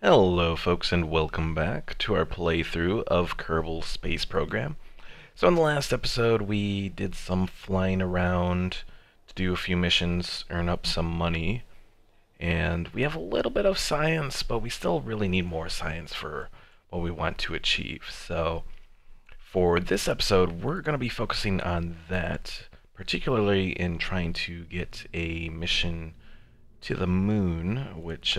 Hello folks and welcome back to our playthrough of Kerbal Space Program. So in the last episode we did some flying around to do a few missions, earn up some money, and we have a little bit of science, but we still really need more science for what we want to achieve. So for this episode we're going to be focusing on that, particularly in trying to get a mission to the moon, which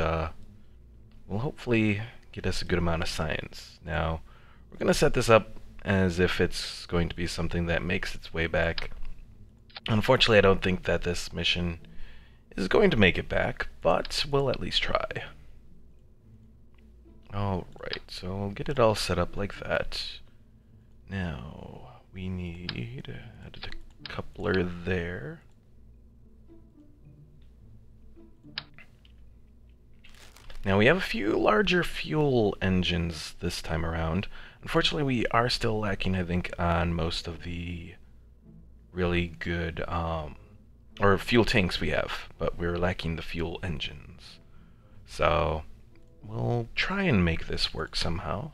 will hopefully get us a good amount of science. Now, we're going to set this up as if it's going to be something that makes its way back. Unfortunately, I don't think that this mission is going to make it back, but we'll at least try. Alright, so we'll get it all set up like that. Now, we need a coupler there. Now we have a few larger fuel engines this time around. Unfortunately, we are still lacking, I think, on most of the really good, or fuel tanks we have, but we're lacking the fuel engines. So, we'll try and make this work somehow.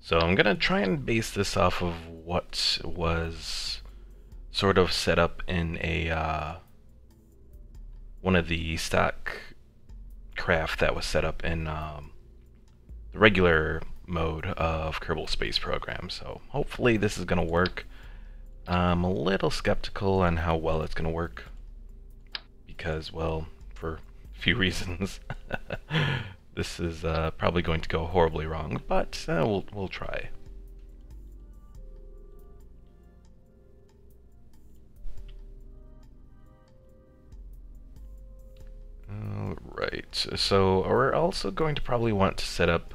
So I'm going to try and base this off of what was sort of set up in a one of the stock craft that was set up in the regular mode of Kerbal Space Program. So hopefully this is going to work. I'm a little skeptical on how well it's going to work because, well, for a few reasons. This is probably going to go horribly wrong, but we'll try. Alright, so we're also going to probably want to set up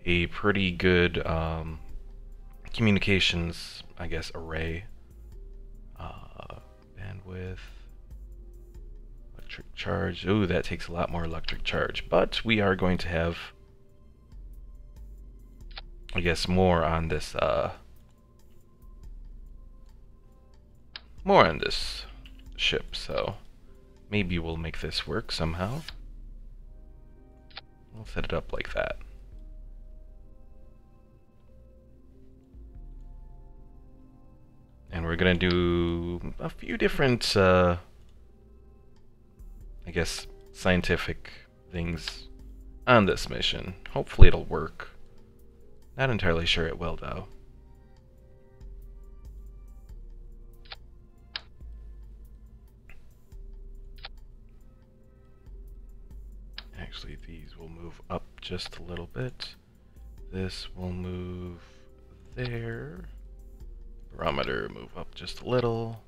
a pretty good communications, I guess, array. Bandwidth. Electric charge. Ooh, that takes a lot more electric charge. But we are going to have, I guess, more on this ship, so maybe we'll make this work somehow. We'll set it up like that. And we're gonna do a few different I guess, scientific things on this mission. Hopefully it'll work. Not entirely sure it will, though. Actually, these will move up just a little bit. This will move there. Barometer move up just a little.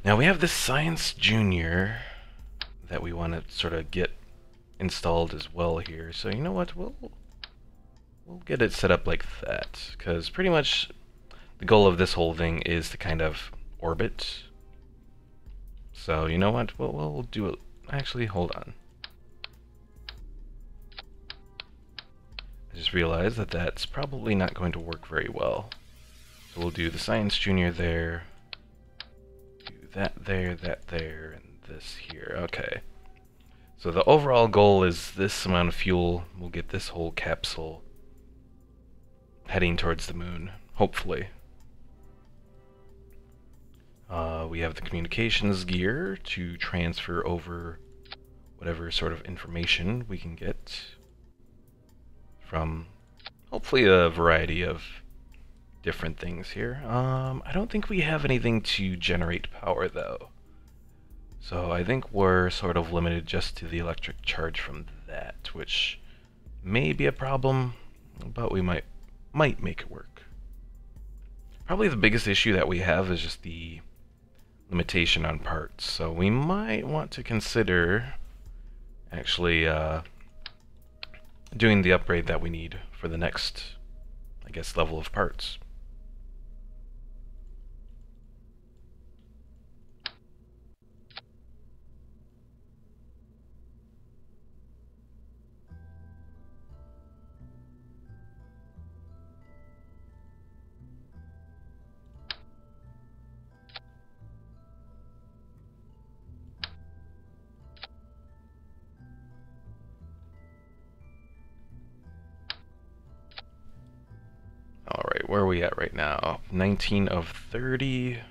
Now we have this Science Junior that we want to sort of get installed as well here. So you know what, we'll get it set up like that, because pretty much the goal of this whole thing is to kind of orbit. So you know what, we'll do it. Actually, hold on. I just realized that that's probably not going to work very well. So we'll do the Science Junior there, do that there, and this here. Okay. So the overall goal is this amount of fuel will get this whole capsule heading towards the moon, hopefully. We have the communications gear to transfer over whatever sort of information we can get from hopefully a variety of different things here. I don't think we have anything to generate power though. So I think we're sort of limited just to the electric charge from that, which may be a problem, but we might make it work. Probably the biggest issue that we have is just the limitation on parts. So we might want to consider actually doing the upgrade that we need for the next, I guess, level of parts. where are we at right now? 19 of 30.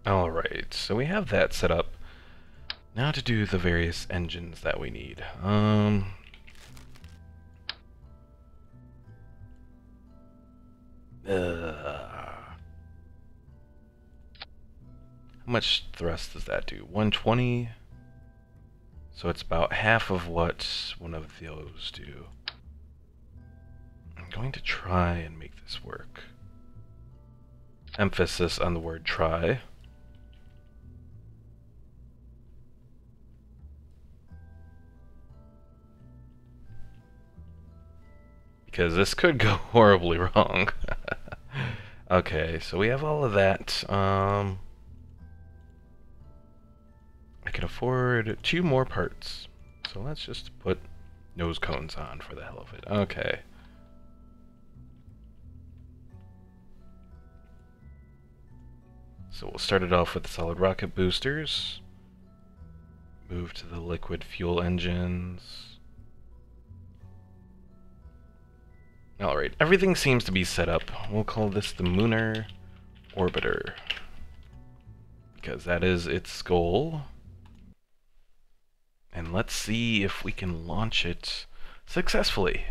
Alright, so we have that set up. Now to do the various engines that we need. How much thrust does that do? 120? So it's about half of what one of those do. I'm going to try and make this work. Emphasis on the word try. Because this could go horribly wrong. Okay, so we have all of that. I can afford 2 more parts. So let's just put nose cones on for the hell of it. Okay. So we'll start it off with the solid rocket boosters. Move to the liquid fuel engines. Alright, everything seems to be set up. We'll call this the Lunar Orbiter, because that is its goal. And let's see if we can launch it successfully.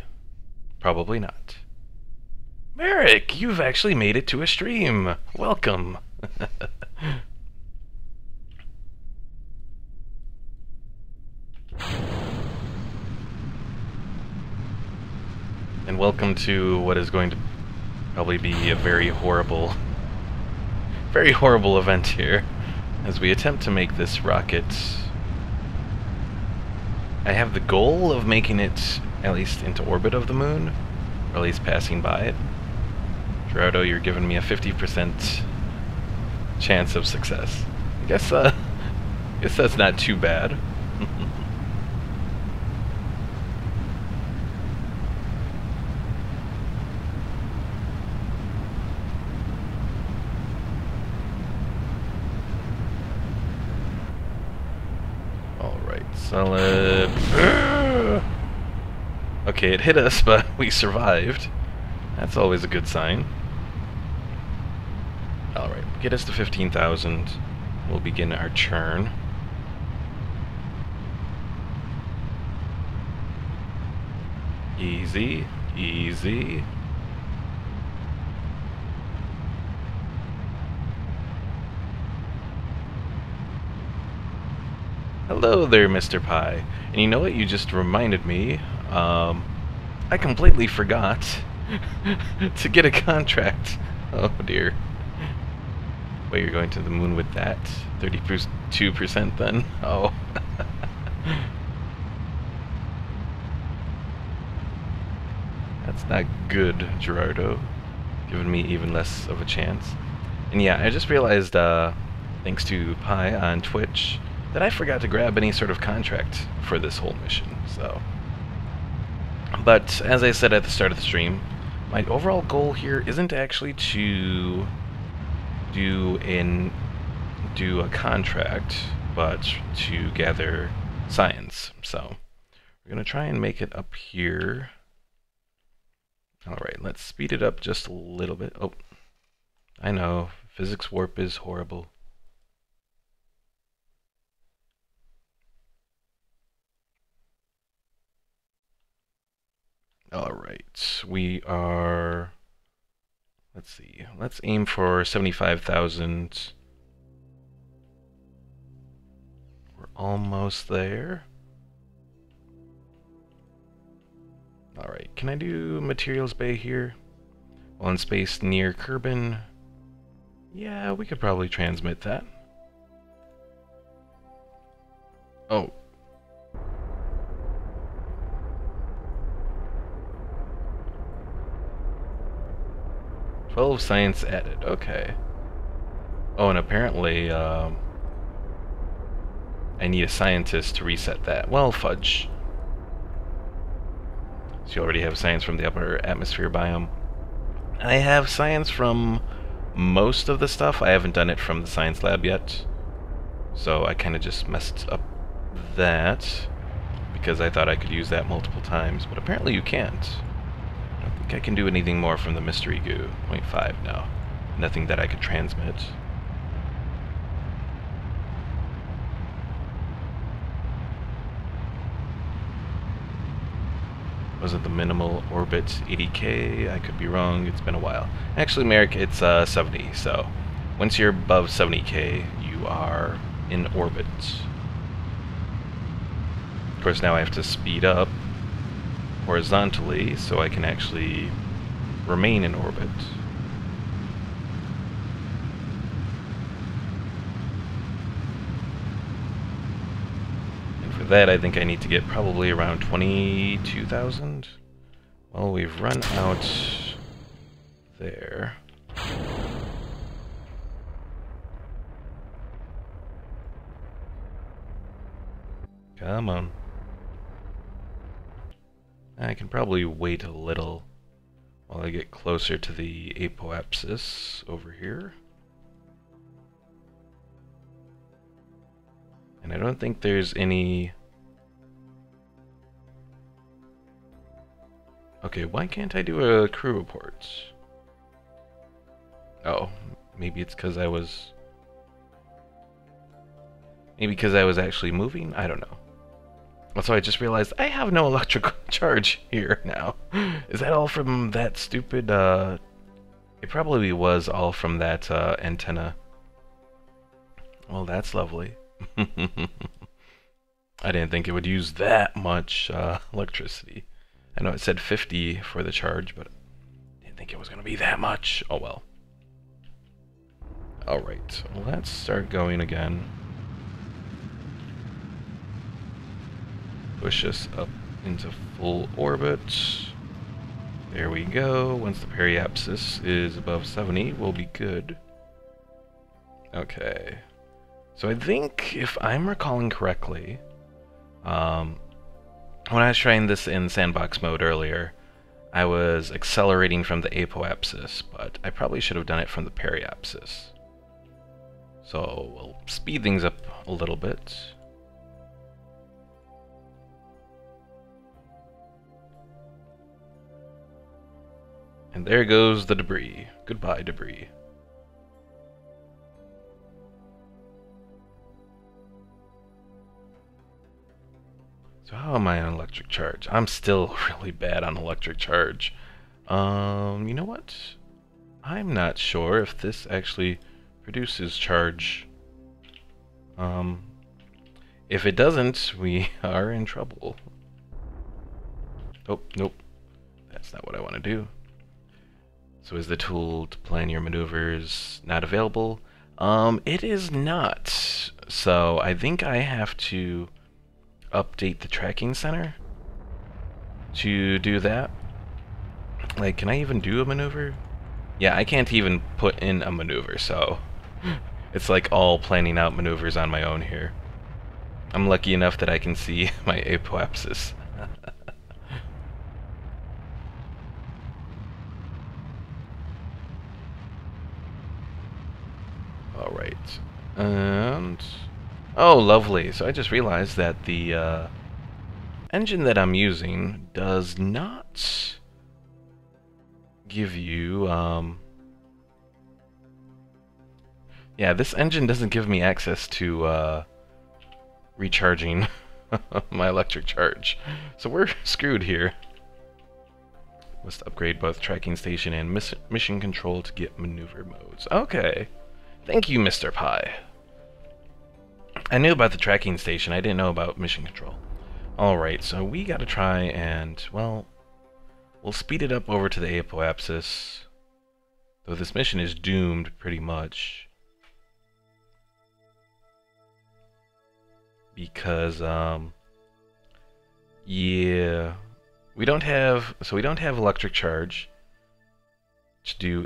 Probably not. Merrick, you've actually made it to a stream. Welcome. And welcome to what is going to probably be a very horrible event here, as we attempt to make this rocket. I have the goal of making it at least into orbit of the moon, or at least passing by it. Gerardo, you're giving me a 50% chance of success. I guess that's not too bad. Solid. Okay, it hit us, but we survived. That's always a good sign. Alright, get us to 15,000. We'll begin our churn. Easy, easy. Hello there, Mr. Pie. And you know what? You just reminded me. I completely forgot to get a contract. Oh dear. Wait, you're going to the moon with that? 32% then? Oh. That's not good, Gerardo. Giving me even less of a chance. And yeah, I just realized, thanks to Pie on Twitch, that I forgot to grab any sort of contract for this whole mission, so. But, as I said at the start of the stream, my overall goal here isn't actually to do a contract, but to gather science. So, we're going to try and make it up here. Alright, let's speed it up just a little bit. Oh, I know, physics warp is horrible. Alright, we are, let's see, let's aim for 75,000. We're almost there. Alright, can I do materials bay here? While in space near Kerbin? Yeah, we could probably transmit that. Oh. 12 science added. Okay. Oh, and apparently, I need a scientist to reset that. Well, fudge. So you already have science from the upper atmosphere biome. I have science from most of the stuff. I haven't done it from the science lab yet. So I kind of just messed up that because I thought I could use that multiple times, but apparently you can't. I don't think I can do anything more from the mystery goo. 0.5 now. Nothing that I could transmit. Was it the minimal orbit 80K? I could be wrong, it's been a while. Actually, Merrick, it's 70, so once you're above 70K, you are in orbit. Of course, now I have to speed up horizontally so I can actually remain in orbit. For that, I think I need to get probably around 22,000. Well, we've run out there. Come on. I can probably wait a little while I get closer to the apoapsis over here. And I don't think there's any... Okay, why can't I do a crew report? Oh, maybe it's because I was... Maybe because I was actually moving? I don't know. Also, I just realized I have no electrical charge here now. Is that all from that stupid, It probably was all from that, antenna. Well, that's lovely. I didn't think it would use that much electricity. I know it said 50 for the charge, but I didn't think it was going to be that much. Oh well. Alright, well, let's start going again. Push us up into full orbit. There we go. Once the periapsis is above 70, we'll be good. Okay. So I think, if I'm recalling correctly, when I was trying this in sandbox mode earlier, I was accelerating from the apoapsis, but I probably should have done it from the periapsis. So we'll speed things up a little bit. And there goes the debris. Goodbye, debris. So how am I on electric charge? I'm still really bad on electric charge. You know what? I'm not sure if this actually produces charge. If it doesn't, we are in trouble. Oh, nope. That's not what I want to do. So is the tool to plan your maneuvers not available? It is not. So I think I have to update the tracking center to do that. Like, can I even do a maneuver? Yeah, I can't even put in a maneuver, so it's like all planning out maneuvers on my own here. I'm lucky enough that I can see my apoapsis. Alright, and... oh, lovely. So I just realized that the engine that I'm using does not give you... yeah, this engine doesn't give me access to recharging my electric charge. So we're screwed here. Must upgrade both tracking station and mission control to get maneuver modes. Okay. Thank you, Mr. Pie. I knew about the tracking station, I didn't know about mission control. Alright, so we gotta try and, well, we'll speed it up over to the apoapsis. Though this mission is doomed, pretty much. Because, yeah, we don't have electric charge to do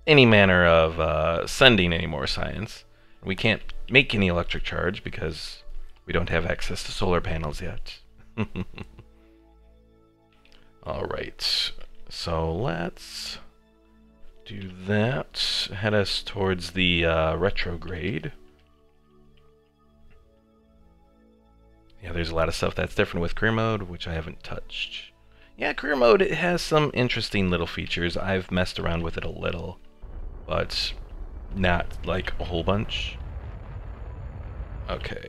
any manner of sending any more science. We can't make any electric charge because we don't have access to solar panels yet. Alright, so let's do that. Head us towards the retrograde. Yeah, there's a lot of stuff that's different with career mode, which I haven't touched. Yeah, career mode, it has some interesting little features. I've messed around with it a little, but not like a whole bunch. Okay.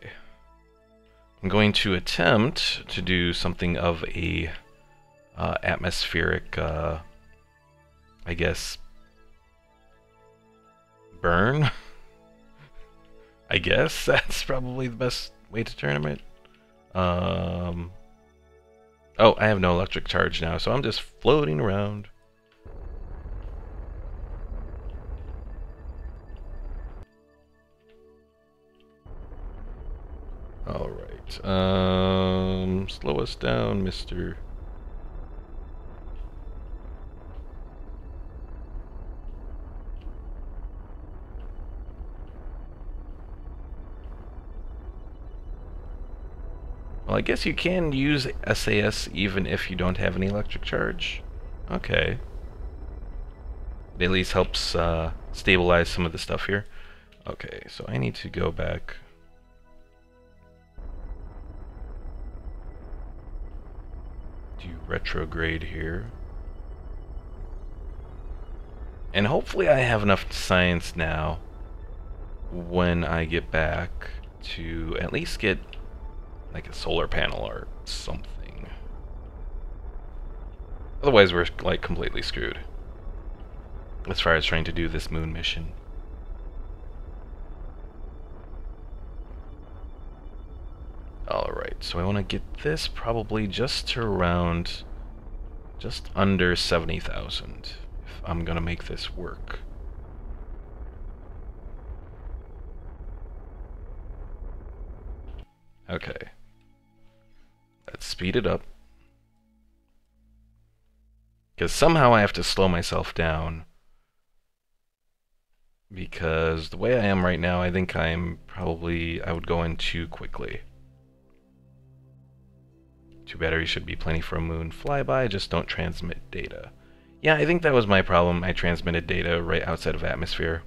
I'm going to attempt to do something of a atmospheric, I guess, burn. I guess that's probably the best way to term it. Oh, I have no electric charge now, so I'm just floating around. Alright, slow us down, mister. Well, I guess you can use SAS even if you don't have any electric charge. Okay. It at least helps stabilize some of the stuff here. Okay, so I need to go back. Do retrograde here. And hopefully I have enough science now when I get back to at least get like a solar panel or something. Otherwise we're like completely screwed as far as trying to do this moon mission. Alright, so I want to get this probably just to around just under 70,000 if I'm gonna make this work. Okay. Let's speed it up. Because somehow I have to slow myself down. Because the way I am right now, I think I would go in too quickly. 2 batteries should be plenty for a moon flyby, just don't transmit data. Yeah, I think that was my problem. I transmitted data right outside of atmosphere.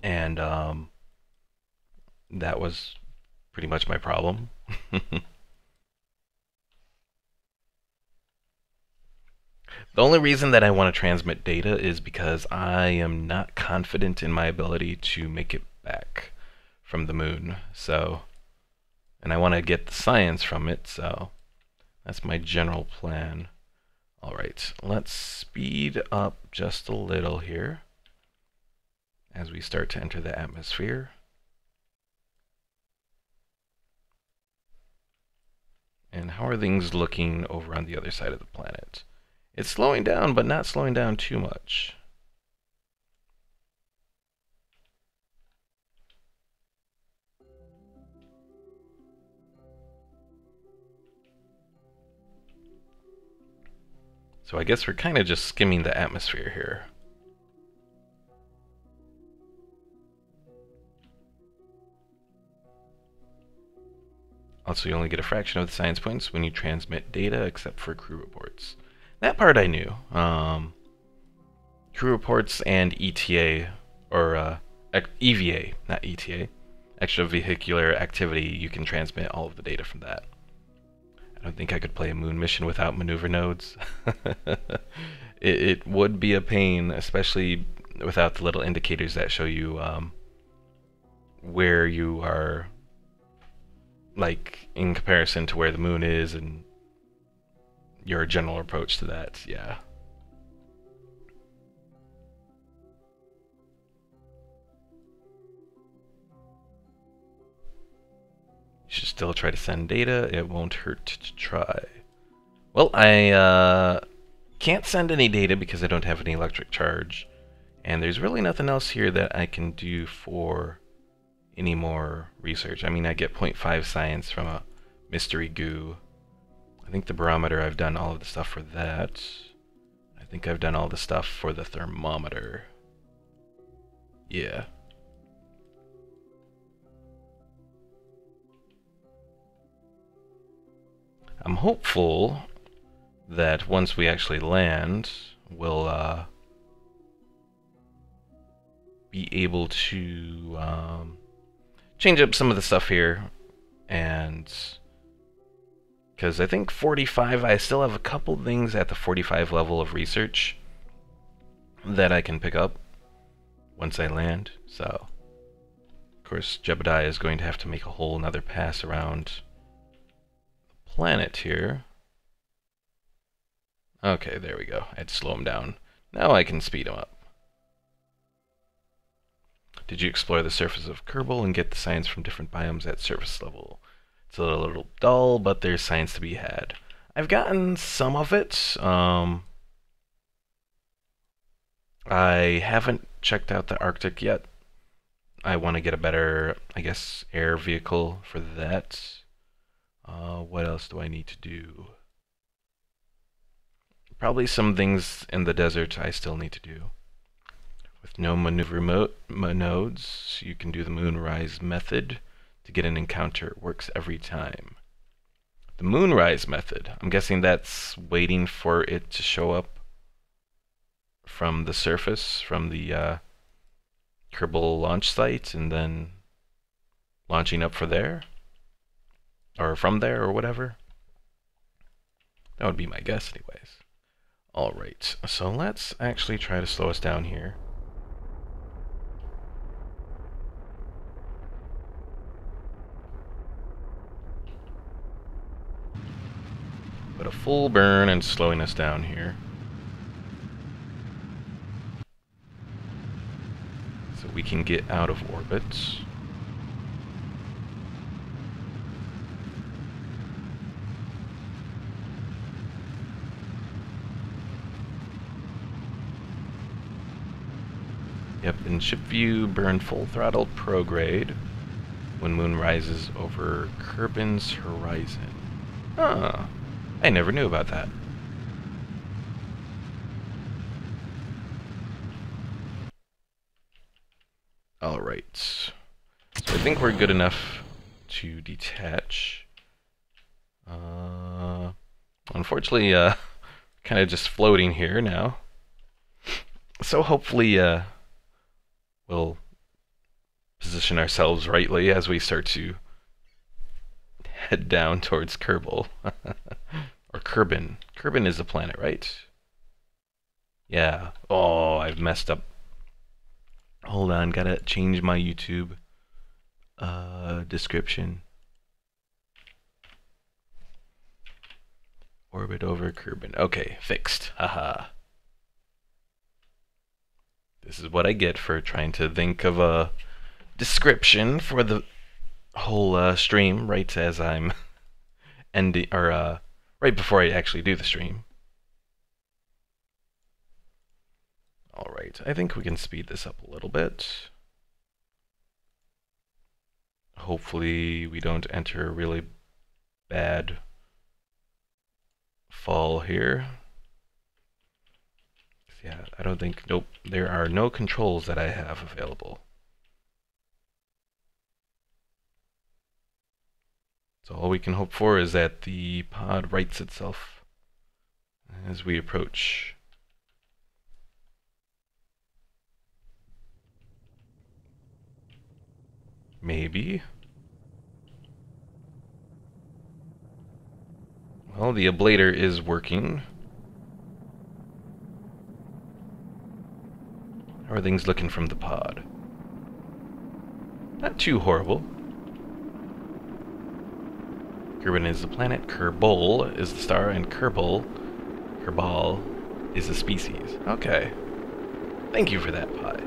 And that was pretty much my problem. The only reason that I want to transmit data is because I am not confident in my ability to make it back from the moon. So, and I want to get the science from it, so that's my general plan. Alright, let's speed up just a little here as we start to enter the atmosphere. And how are things looking over on the other side of the planet? It's slowing down, but not slowing down too much. So I guess we're kind of just skimming the atmosphere here. Also, you only get a fraction of the science points when you transmit data, except for crew reports. That part I knew. Crew reports and ETA, or EVA, not ETA, extravehicular activity, you can transmit all of the data from that. I don't think I could play a moon mission without maneuver nodes. It would be a pain, especially without the little indicators that show you where you are, like, in comparison to where the moon is and your general approach to that, yeah. You should still try to send data. It won't hurt to try. Well, I can't send any data because I don't have any electric charge. And there's really nothing else here that I can do for any more research. I mean, I get 0.5 science from a mystery goo. I think the barometer, I've done all of the stuff for that. I think I've done all the stuff for the thermometer. Yeah. I'm hopeful that once we actually land, we'll be able to change up some of the stuff here, and because I think 45, I still have a couple things at the 45 level of research that I can pick up once I land. So, of course, Jebediah is going to have to make a whole nother pass around the planet here. Okay, there we go. I had to slow him down. Now I can speed him up. Did you explore the surface of Kerbal and get the science from different biomes at surface level? It's a little dull, but there's science to be had. I've gotten some of it. I haven't checked out the Arctic yet. I want to get a better, I guess, air vehicle for that. What else do I need to do? Probably some things in the desert I still need to do. With no maneuver nodes, you can do the moonrise method to get an encounter. It works every time. The moonrise method, I'm guessing that's waiting for it to show up from the surface, from the Kerbal launch site, and then launching up for there, or from there, or whatever. That would be my guess anyways. Alright, so let's actually try to slow us down here. But a full burn and slowing us down here. So we can get out of orbit. Yep, in ship view, burn full throttle prograde when moon rises over Kerbin's horizon. Huh. I never knew about that. Alright. So I think we're good enough to detach. Unfortunately, kind of just floating here now. So hopefully, we'll position ourselves rightly as we start to head down towards Kerbal. Or Kerbin. Kerbin is a planet, right? Yeah. Oh, I've messed up. Hold on, gotta change my YouTube description. Orbit over Kerbin. Okay, fixed. Haha. This is what I get for trying to think of a description for the whole stream right as I'm ending, or right before I actually do the stream. Alright, I think we can speed this up a little bit. Hopefully we don't enter a really bad fall here. Yeah, I don't think, nope, there are no controls that I have available. So all we can hope for is that the pod rights itself as we approach. Maybe. Well, the ablator is working. How are things looking from the pod? Not too horrible. Kerbin is the planet, Kerbal is the star, and Kerbal is a species. Okay. Thank you for that, Pi.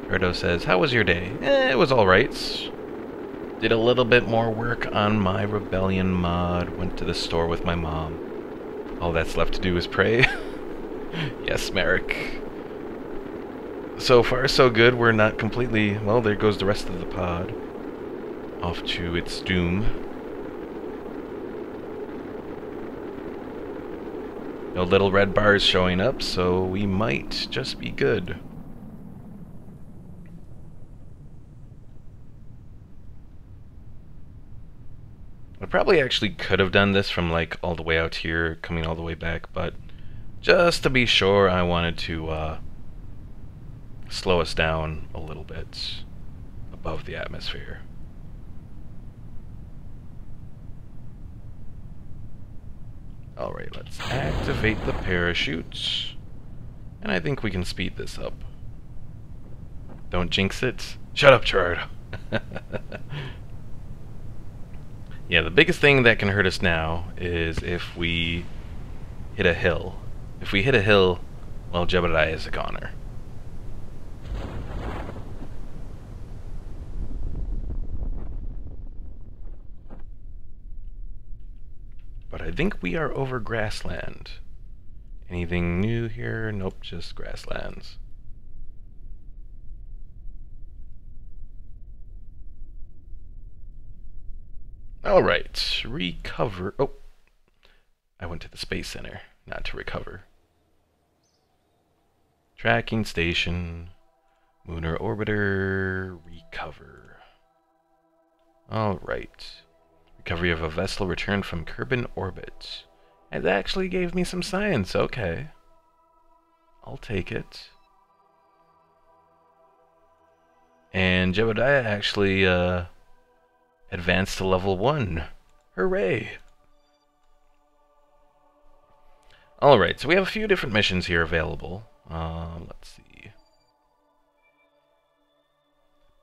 Erdo says, how was your day? It was alright. Did a little bit more work on my rebellion mod. Went to the store with my mom. All that's left to do is pray. Yes, Merrick. So far, so good. We're not completely... Well, there goes the rest of the pod. Off to its doom. No little red bars showing up, so we might just be good. I probably actually could have done this from like all the way out here, coming all the way back, but just to be sure, I wanted to slow us down a little bit above the atmosphere. Alright, let's activate the parachutes. And I think we can speed this up. Don't jinx it. Shut up, Gerardo. Yeah, the biggest thing that can hurt us now is if we hit a hill. If we hit a hill, well, Jebediah is a goner. But I think we are over grassland. Anything new here? Nope, just grasslands. Alright, recover. Oh, I went to the Space Center, not to recover. Tracking station, lunar orbiter, recover. Alright. Recovery of a vessel returned from Kerbin orbit. It actually gave me some science, okay. I'll take it. And Jebediah actually advanced to level 1. Hooray! Alright, so we have a few different missions here available. Let's see.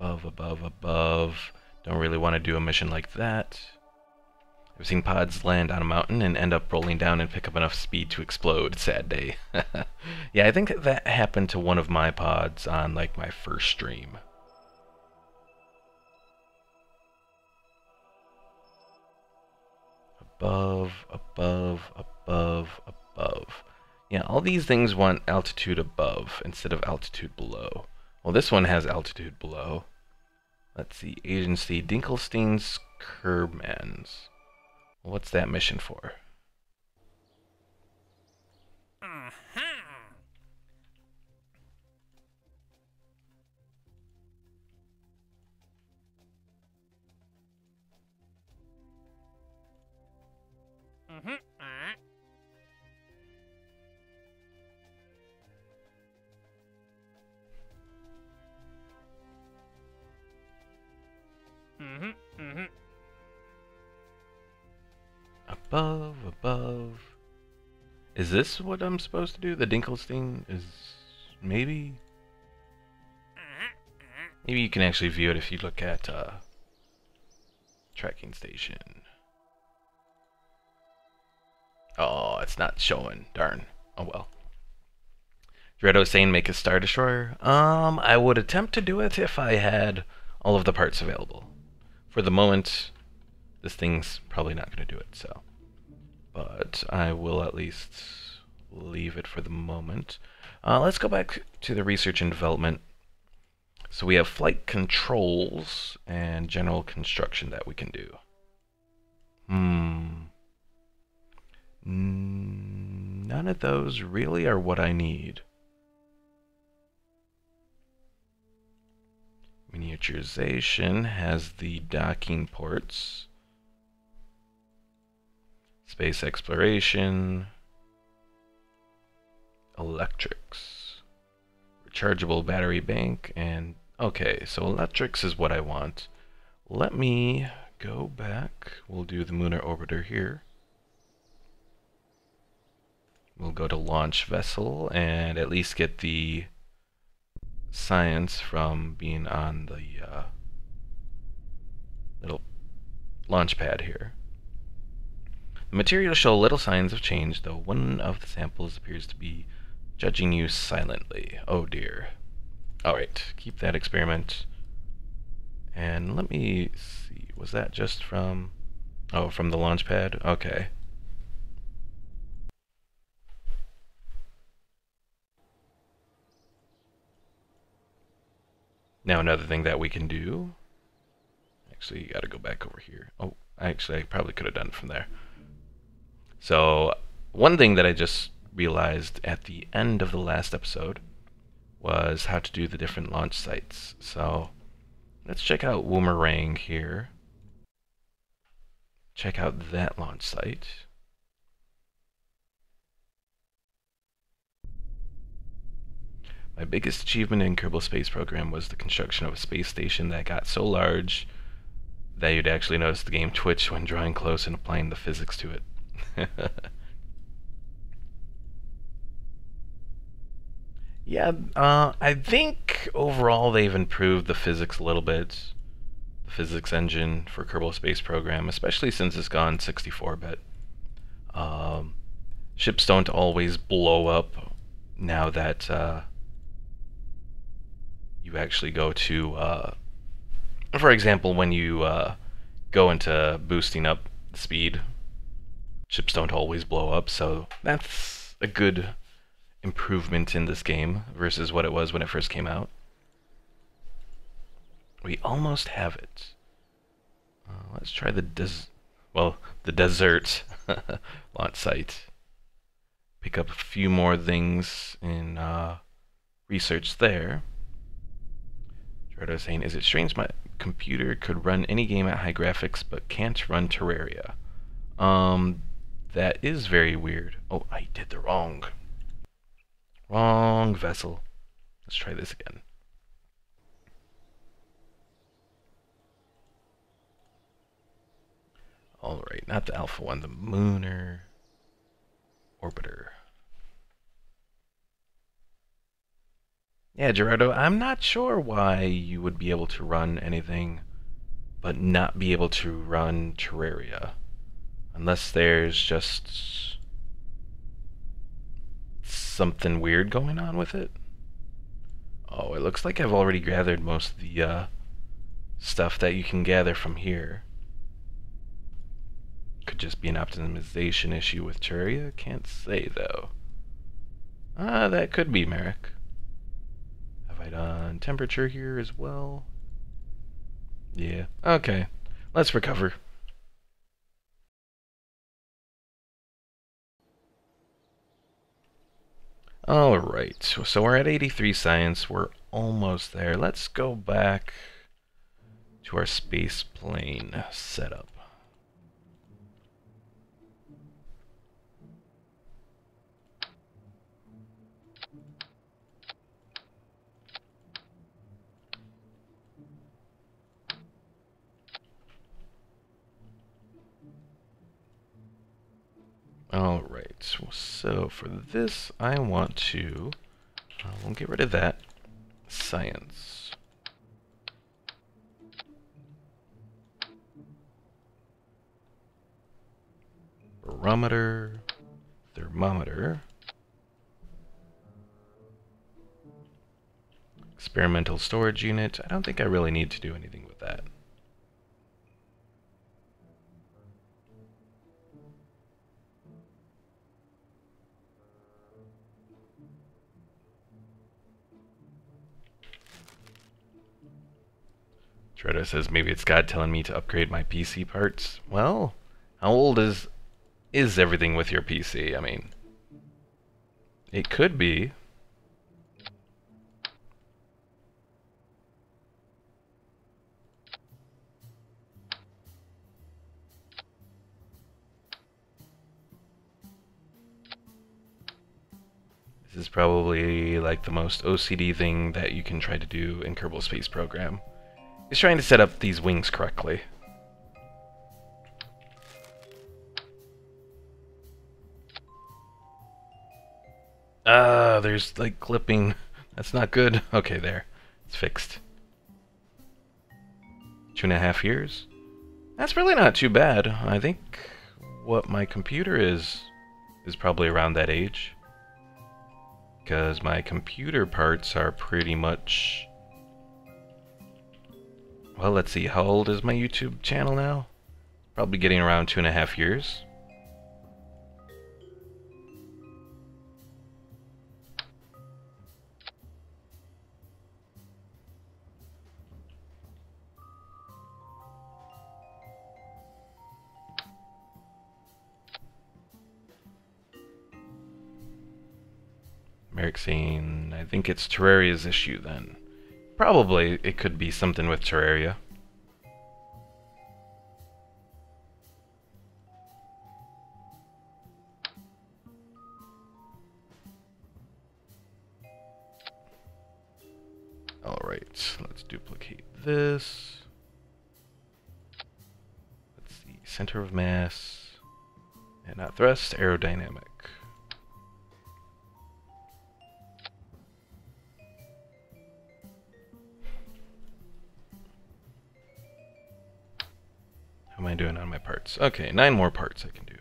Above. Don't really want to do a mission like that. I've seen pods land on a mountain and end up rolling down and pick up enough speed to explode. Sad day. Yeah, I think that happened to one of my pods on, like, my first stream. Above. Yeah, all these things want altitude above instead of altitude below. Well, this one has altitude below. Let's see, Agency Dinkelstein's Kerbals. What's that mission for? Above. Is this what I'm supposed to do? The Dinkelstein is maybe? Maybe you can actually view it if you look at tracking station. Oh, it's not showing. Darn. Oh well. Dredo saying make a Star Destroyer. I would attempt to do it if I had all of the parts available. For the moment, this thing's probably not going to do it, so. But I will at least leave it for the moment. Let's go back to the research and development. So we have flight controls and general construction that we can do. None of those really are what I need. Miniaturization has the docking ports. Space exploration. Electrics. Rechargeable battery bank. And okay, so electrics is what I want. Let me go back. We'll do the lunar orbiter here. We'll go to launch vessel and at least get the science from being on the little launch pad here. The materials show little signs of change, though one of the samples appears to be judging you silently. Oh dear. Alright, keep that experiment. And let me see, was that just from... oh, from the launch pad? Okay. Now another thing that we can do... actually, you gotta go back over here. Oh, actually, I probably could have done it from there. So, one thing that I just realized at the end of the last episode was how to do the different launch sites. So let's check out Woomerang here. Check out that launch site. My biggest achievement in Kerbal Space Program was the construction of a space station that got so large that you'd actually notice the game twitch when drawing close and applying the physics to it. Yeah, I think overall they've improved the physics a little bit. The physics engine for Kerbal Space Program, especially since it's gone 64-bit. Ships don't always blow up now that you actually go to, for example, when you go into boosting up the speed, ships don't always blow up, so that's a good improvement in this game versus what it was when it first came out. We almost have it. Let's try the desert launch site. Pick up a few more things in research there. Gerardo saying, is it strange my computer could run any game at high graphics but can't run Terraria? That is very weird. Oh, I did the wrong vessel. Let's try this again. Alright, not the Alpha one, the Mooner Orbiter. Yeah, Gerardo, I'm not sure why you would be able to run anything but not be able to run Terraria. Unless there's just something weird going on with it. Oh, it looks like I've already gathered most of the stuff that you can gather from here. Could just be an optimization issue with Terraria. Can't say, though. That could be, Merrick. Have I done temperature here as well? Yeah. Okay. Let's recover. Alright, so we're at 83 science. We're almost there. Let's go back to our space plane setup. Alright, so for this I want to, we'll get rid of that, science. Barometer, thermometer, experimental storage unit. I don't think I really need to do anything with that. Tredo says maybe it's God telling me to upgrade my PC parts. Well, how old is everything with your PC? I mean, it could be. This is probably like the most OCD thing that you can try to do in Kerbal Space Program. Is trying to set up these wings correctly. There's like clipping. That's not good. Okay, there. It's fixed. 2.5 years? That's really not too bad. I think what my computer is probably around that age. Because my computer parts are pretty much... Well, let's see, how old is my YouTube channel now? Probably getting around 2.5 years. Merrick's saying, I think it's Terraria's issue then. Probably it could be something with Terraria. Alright, let's duplicate this. Let's see, center of mass, and not thrust, aerodynamic. How am I doing on my parts? Okay, 9 more parts I can do.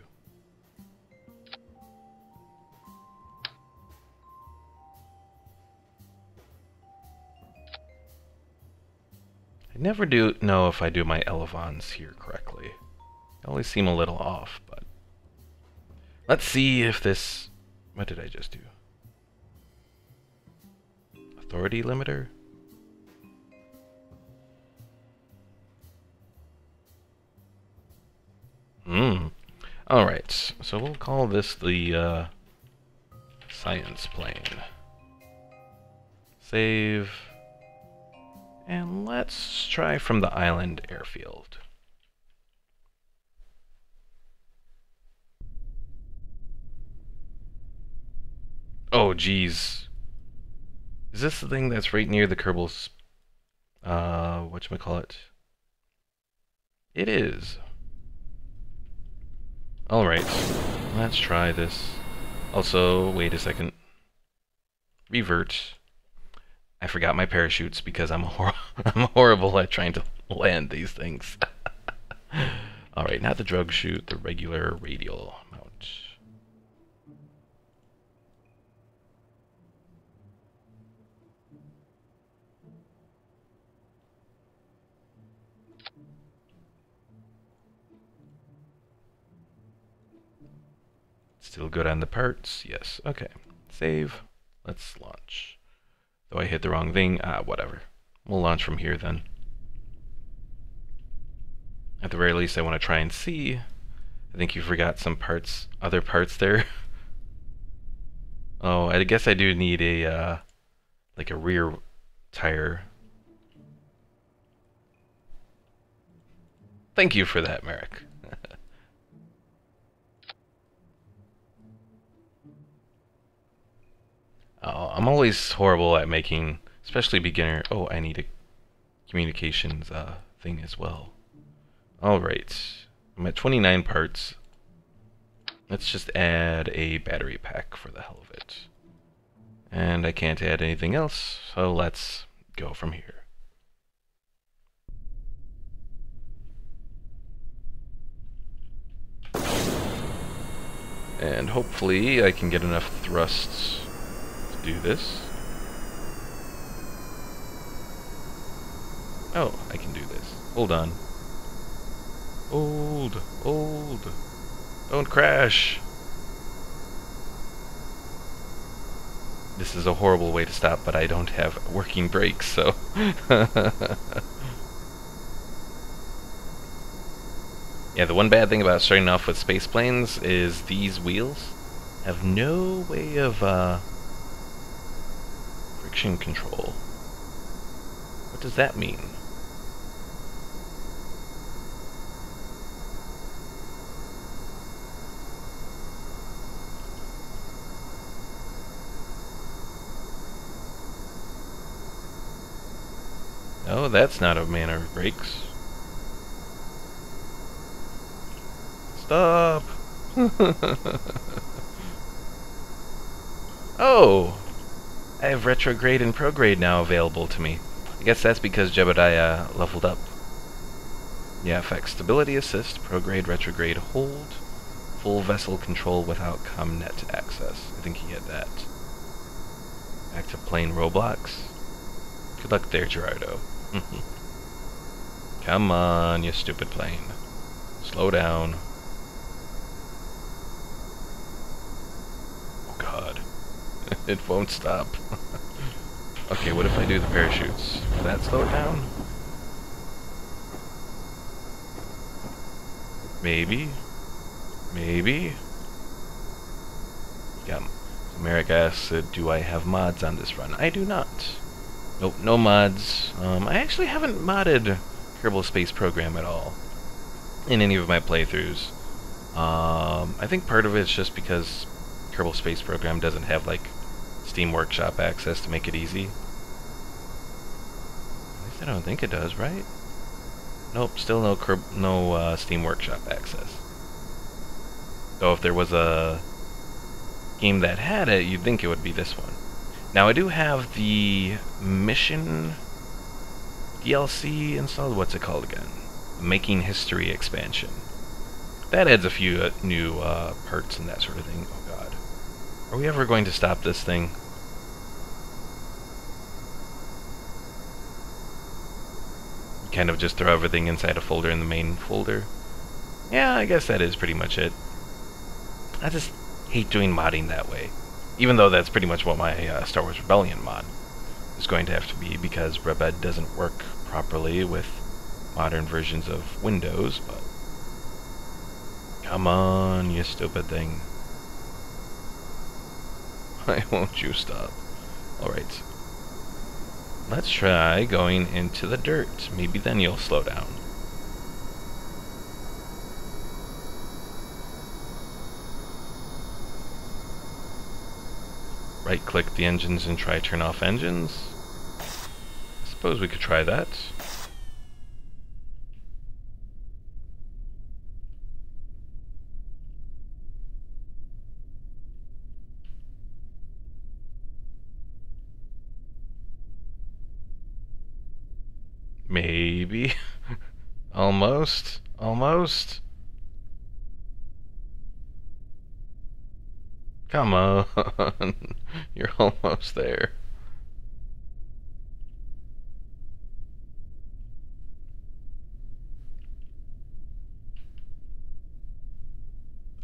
I never do know if I do my elevons here correctly. They always seem a little off, but let's see if this... What did I just do? Authority limiter? Alright, so we'll call this the science plane. Save. And let's try from the island airfield. Oh, geez. Is this the thing that's right near the Kerbals? Whatchamacallit? It is. Alright, let's try this. Also, wait a second. Revert. I forgot my parachutes because I'm horrible at trying to land these things. Alright, not the drug chute, the regular radial mount. Still good on the parts? Yes. Okay. Save. Let's launch. Though I hit the wrong thing. Whatever. We'll launch from here then. At the very least, I want to try and see. I think you forgot some parts, other parts there. Oh, I guess I do need a, like a rear tire. Thank you for that, Merrick. Oh, I'm always horrible at making, especially beginner. Oh, I need a communications thing as well. Alright, I'm at 29 parts. Let's just add a battery pack for the hell of it. And I can't add anything else, so let's go from here. And hopefully I can get enough thrusts do this. Oh, I can do this. Hold on. Hold. Don't crash. This is a horrible way to stop, but I don't have working brakes, so... Yeah, the one bad thing about starting off with space planes is these wheels have no way of, friction control. What does that mean? No, that's not a manner of brakes. Stop! Oh! I have retrograde and prograde now available to me. I guess that's because Jebediah leveled up. Yeah, effects. Stability assist, prograde, retrograde, hold, full vessel control without comnet access. I think he had that. Back to plain Roblox. Good luck there, Gerardo. Come on, you stupid plane. Slow down. Oh god. It won't stop. Okay, what if I do the parachutes? Will that slow it down? Maybe. Maybe. Yeah, Merrick asks, do I have mods on this run? I do not. Nope, no mods. I actually haven't modded Kerbal Space Program at all in any of my playthroughs. I think part of it's just because Kerbal Space Program doesn't have, like, Steam Workshop access to make it easy. At least I don't think it does, right? Nope, still no Steam Workshop access. So if there was a game that had it, you'd think it would be this one. Now I do have the Mission DLC installed. What's it called again? Making History expansion. That adds a few new parts and that sort of thing. Oh god. Are we ever going to stop this thing? Kind of just throw everything inside a folder in the main folder. Yeah, I guess that is pretty much it. I just hate doing modding that way. Even though that's pretty much what my Star Wars Rebellion mod is going to have to be, because Rebed doesn't work properly with modern versions of Windows, but... Come on, you stupid thing. Why won't you stop? Alright. Let's try going into the dirt. Maybe then you'll slow down. Right-click the engines and try turn off engines. I suppose we could try that. Maybe. Almost. Almost. Come on. You're almost there.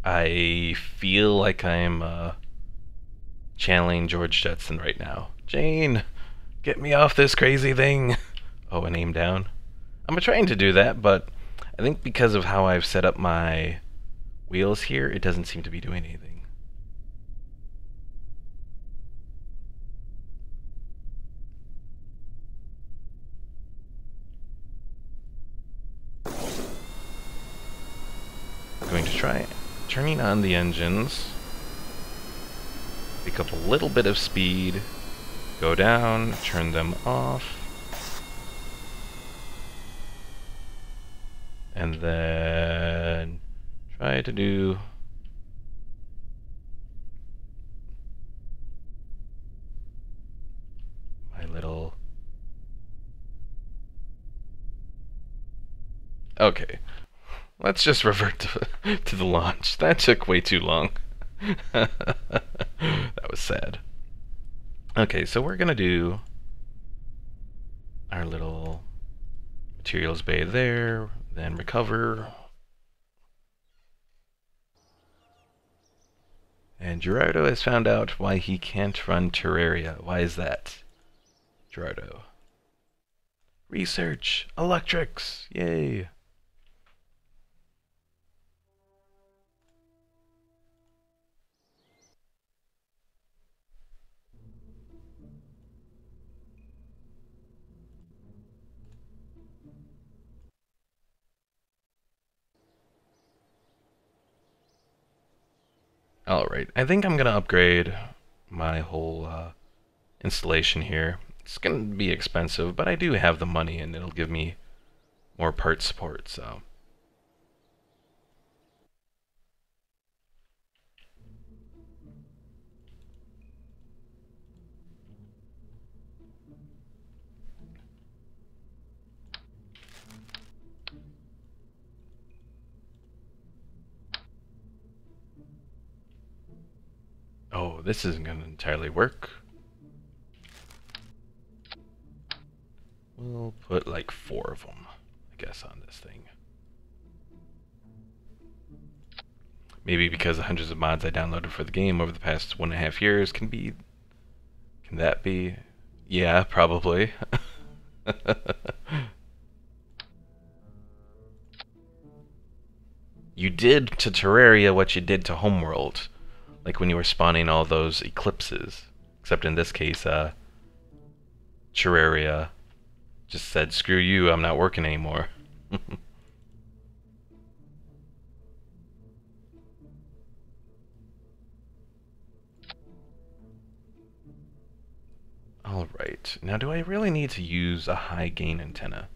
I feel like I'm channeling George Jetson right now. Jane, get me off this crazy thing. Oh, and aim down. I'm trying to do that, but I think because of how I've set up my wheels here, it doesn't seem to be doing anything. I'm going to try turning on the engines, pick up a little bit of speed, go down, turn them off, and then try to do my little... Okay. Let's just revert to the launch. That took way too long. That was sad. Okay, so we're gonna do our little materials bay there, then recover. And Gerardo has found out why he can't run Terraria. Why is that, Gerardo? Research! Electrics! Yay! Alright, I think I'm gonna upgrade my whole installation here. It's gonna be expensive, but I do have the money and it'll give me more part support, so... Oh, this isn't gonna entirely work. We'll put like 4 of them, I guess, on this thing. Maybe because the hundreds of mods I downloaded for the game over the past 1.5 years can that be? Yeah, probably. You did to Terraria what you did to Homeworld. Like when you were spawning all those eclipses. Except in this case, Terraria just said, screw you, I'm not working anymore. Alright, now do I really need to use a high gain antenna?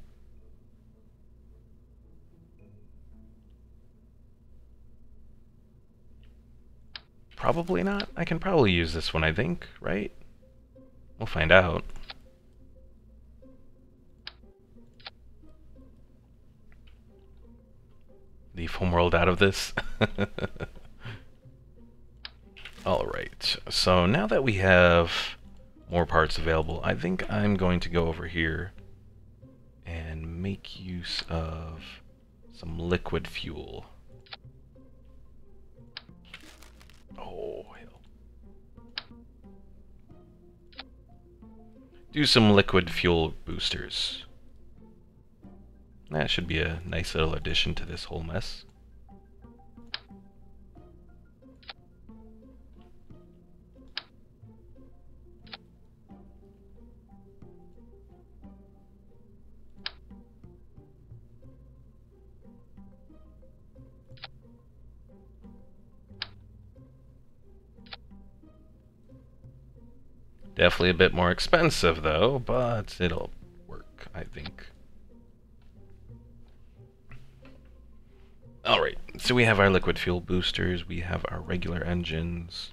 Probably not. I can probably use this one, I think, right? We'll find out. Leave Homeworld out of this. Alright, so now that we have more parts available, I think I'm going to go over here and make use of some liquid fuel. Oh, hell. Do some liquid fuel boosters. That should be a nice little addition to this whole mess. Definitely a bit more expensive though, but it'll work, I think. Alright, so we have our liquid fuel boosters, we have our regular engines.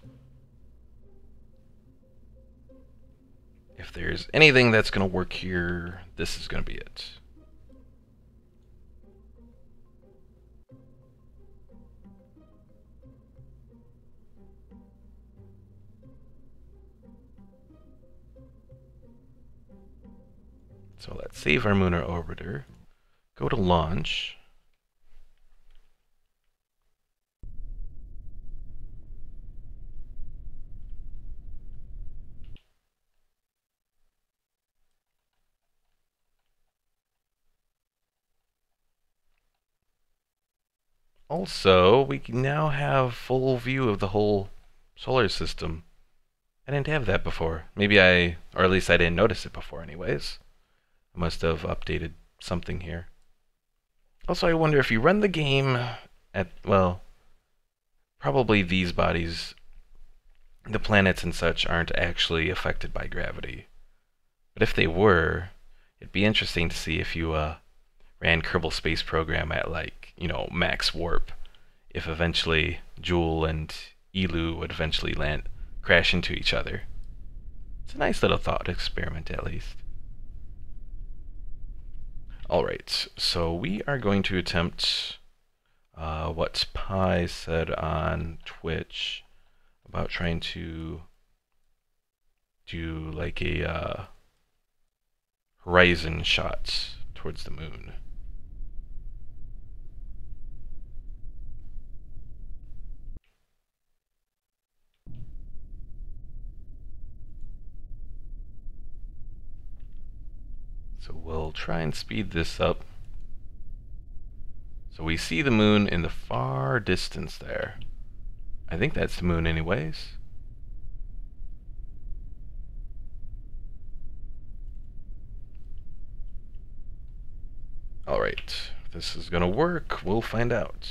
If there's anything that's going to work here, this is going to be it. So let's save our lunar orbiter, go to launch. Also, we now have full view of the whole solar system. I didn't have that before. Maybe or at least I didn't notice it before anyways. I must have updated something here. Also, I wonder if you run the game at, well, probably these bodies, the planets and such, aren't actually affected by gravity. But if they were, it'd be interesting to see if you ran Kerbal Space Program at, like, you know, max warp. If eventually Joule and Elu would eventually crash into each other. It's a nice little thought experiment, at least. Alright, so we are going to attempt what Pi said on Twitch about trying to do like a horizon shot towards the moon. So we'll try and speed this up. So we see the moon in the far distance there. I think that's the moon anyways. Alright, if this is gonna work, we'll find out.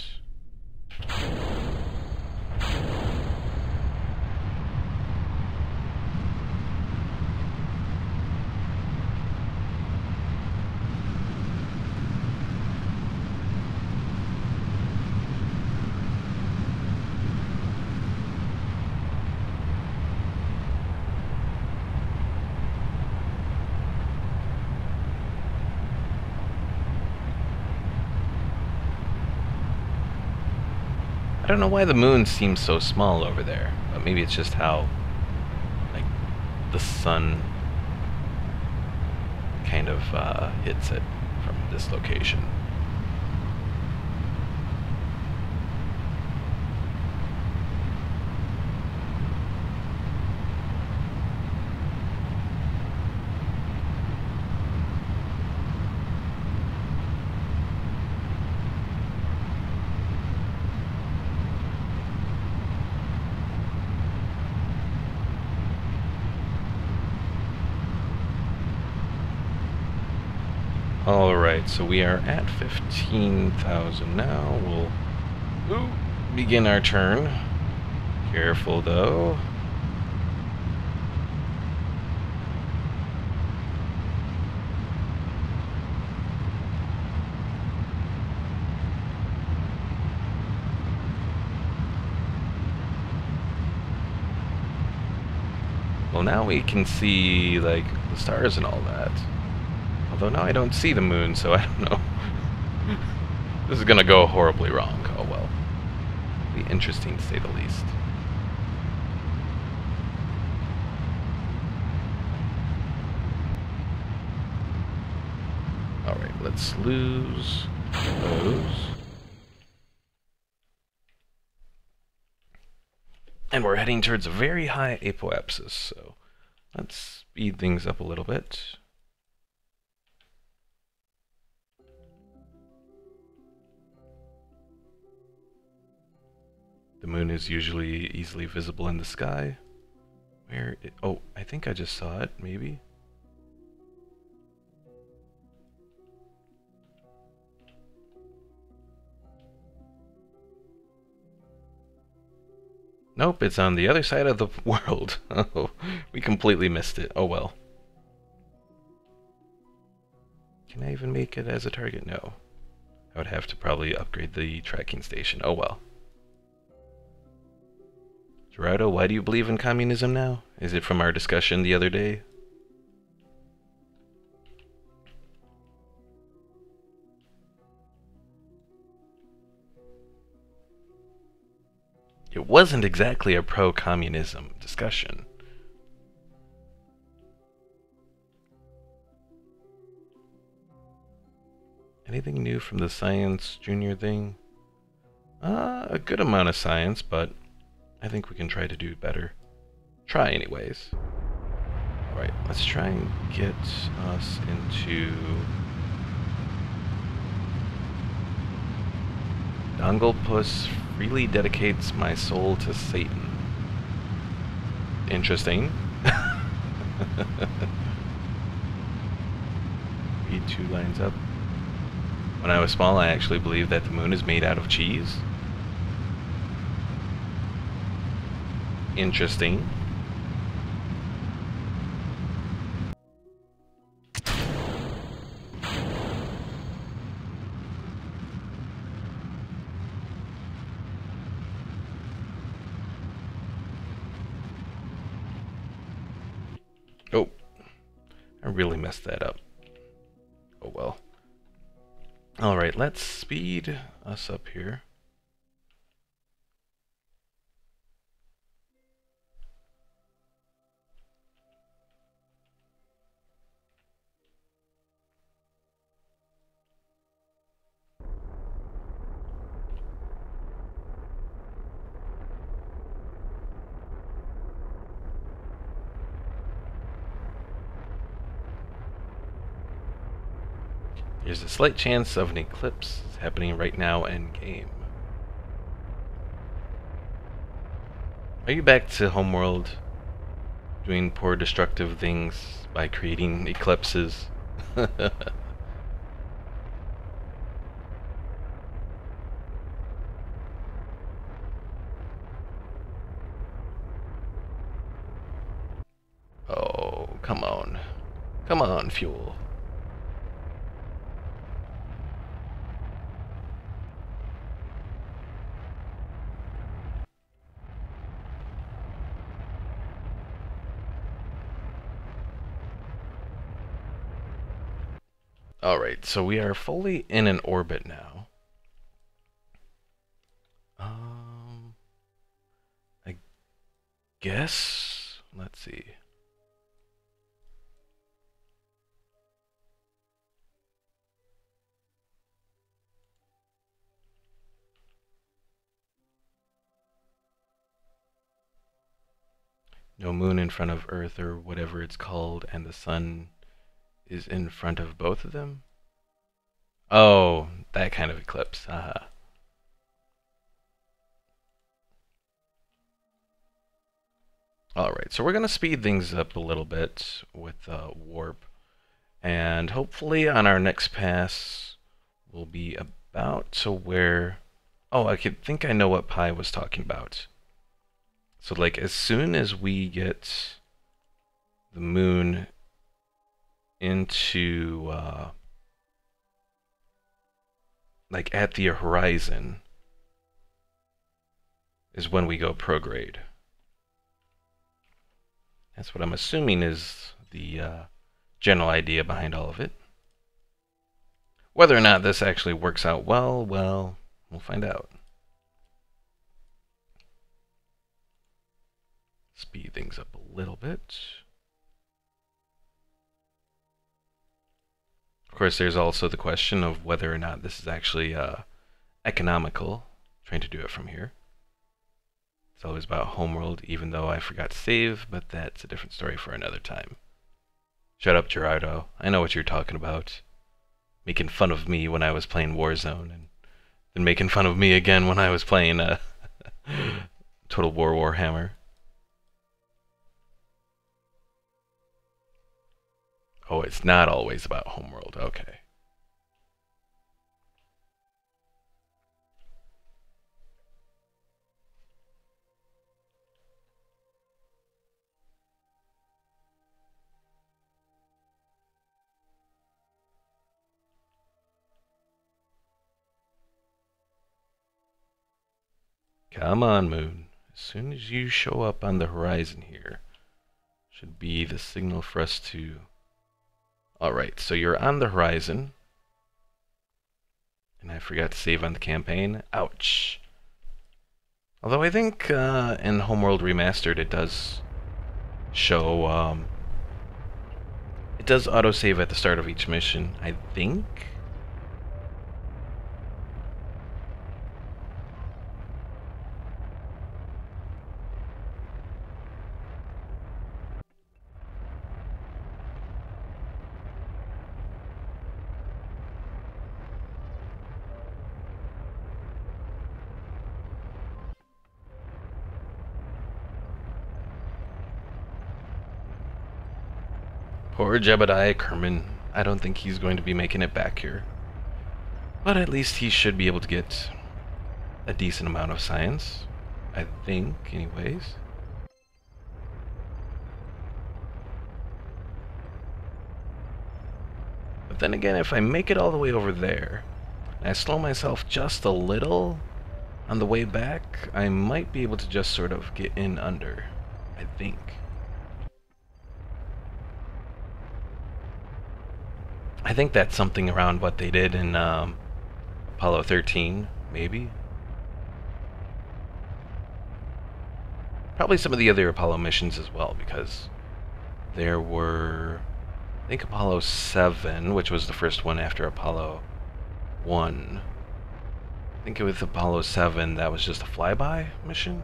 I don't know why the moon seems so small over there, but maybe it's just how, like, the sun kind of hits it from this location. Alright, so we are at 15,000 now. We'll begin our turn. Careful though. Well, now we can see, like, the stars and all that. Although now I don't see the moon, so I don't know. This is gonna go horribly wrong. Oh well. Be interesting to say the least. Alright, let's lose those. And we're heading towards a very high apoapsis, so let's speed things up a little bit. The moon is usually easily visible in the sky. Oh, I think I just saw it, maybe? Nope, it's on the other side of the world. Oh, we completely missed it. Oh well. Can I even make it as a target? No. I would have to probably upgrade the tracking station. Oh well. Gerardo, why do you believe in communism now? Is it from our discussion the other day? It wasn't exactly a pro-communism discussion. Anything new from the science junior thing? A good amount of science, but I think we can try to do better. Try anyways. Alright, let's try and get us into... Donglepuss freely dedicates my soul to Satan. Interesting. Read 2 lines up. When I was small, I actually believed that the moon is made out of cheese. Interesting. Oh, I really messed that up. Oh well. Alright, let's speed us up here. There's a slight chance of an eclipse happening right now in game. Are you back to Homeworld, doing poor destructive things by creating eclipses? Oh, come on. Come on, fuel. Alright, so we are fully in an orbit now. I guess... Let's see. No moon in front of Earth or whatever it's called, and the sun is in front of both of them? Oh, that kind of eclipse. Haha. Alright, so we're going to speed things up a little bit with warp. And hopefully on our next pass, we'll be about to where... Oh, I think I know what Pi was talking about. So, like, as soon as we get the moon into, like, at the horizon, is when we go prograde. That's what I'm assuming is the general idea behind all of it. Whether or not this actually works out well, we'll find out. Speed things up a little bit. Of course, there's also the question of whether or not this is actually economical, trying to do it from here. It's always about homeworld, even though I forgot to save, but that's a different story for another time. Shut up, Gerardo. I know what you're talking about. Making fun of me when I was playing Warzone, and then making fun of me again when I was playing Total War Warhammer. Oh, it's not always about homeworld. Okay. Come on, Moon. As soon as you show up on the horizon here, should be the signal for us to... Alright, so you're on the horizon. And I forgot to save on the campaign. Ouch. Although I think in Homeworld Remastered it does show... it does autosave at the start of each mission, I think. Poor Jebediah Kerbin. I don't think he's going to be making it back here. But at least he should be able to get a decent amount of science. I think, anyways. But then again, if I make it all the way over there, and I slow myself just a little on the way back, I might be able to just sort of get in under, I think. I think that's something around what they did in Apollo 13, maybe? Probably some of the other Apollo missions as well, because there were, I think, Apollo 7, which was the first one after Apollo 1. I think with Apollo 7, that was just a flyby mission?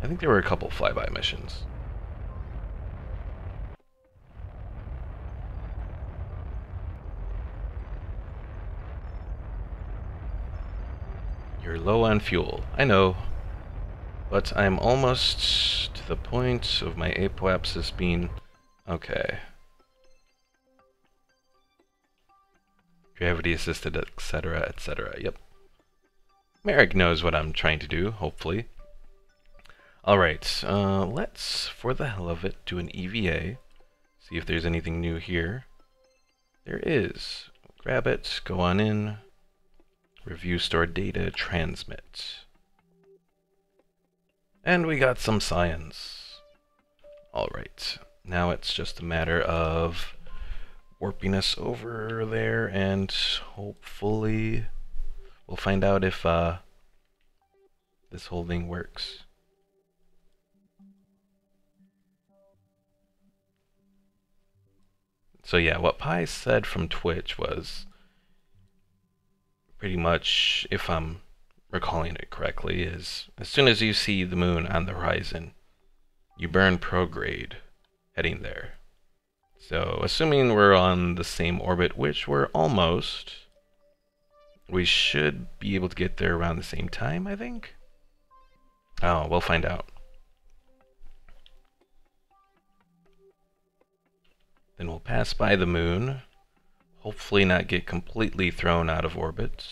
I think there were a couple flyby missions. You're low on fuel, I know, but I'm almost to the point of my apoapsis being okay. Gravity assisted, etc., etc. Yep. Merrick knows what I'm trying to do, hopefully. Alright, let's, for the hell of it, do an EVA. See if there's anything new here. There is. Grab it, go on in. Review stored data, transmit. And we got some science. Alright, now it's just a matter of warping us over there, and hopefully we'll find out if this whole thing works. So yeah, what Pi said from Twitch was pretty much, if I'm recalling it correctly, is as soon as you see the moon on the horizon, you burn prograde heading there. So assuming we're on the same orbit, which we're almost, we should be able to get there around the same time, I think? Oh, we'll find out. Then we'll pass by the moon, hopefully not get completely thrown out of orbit,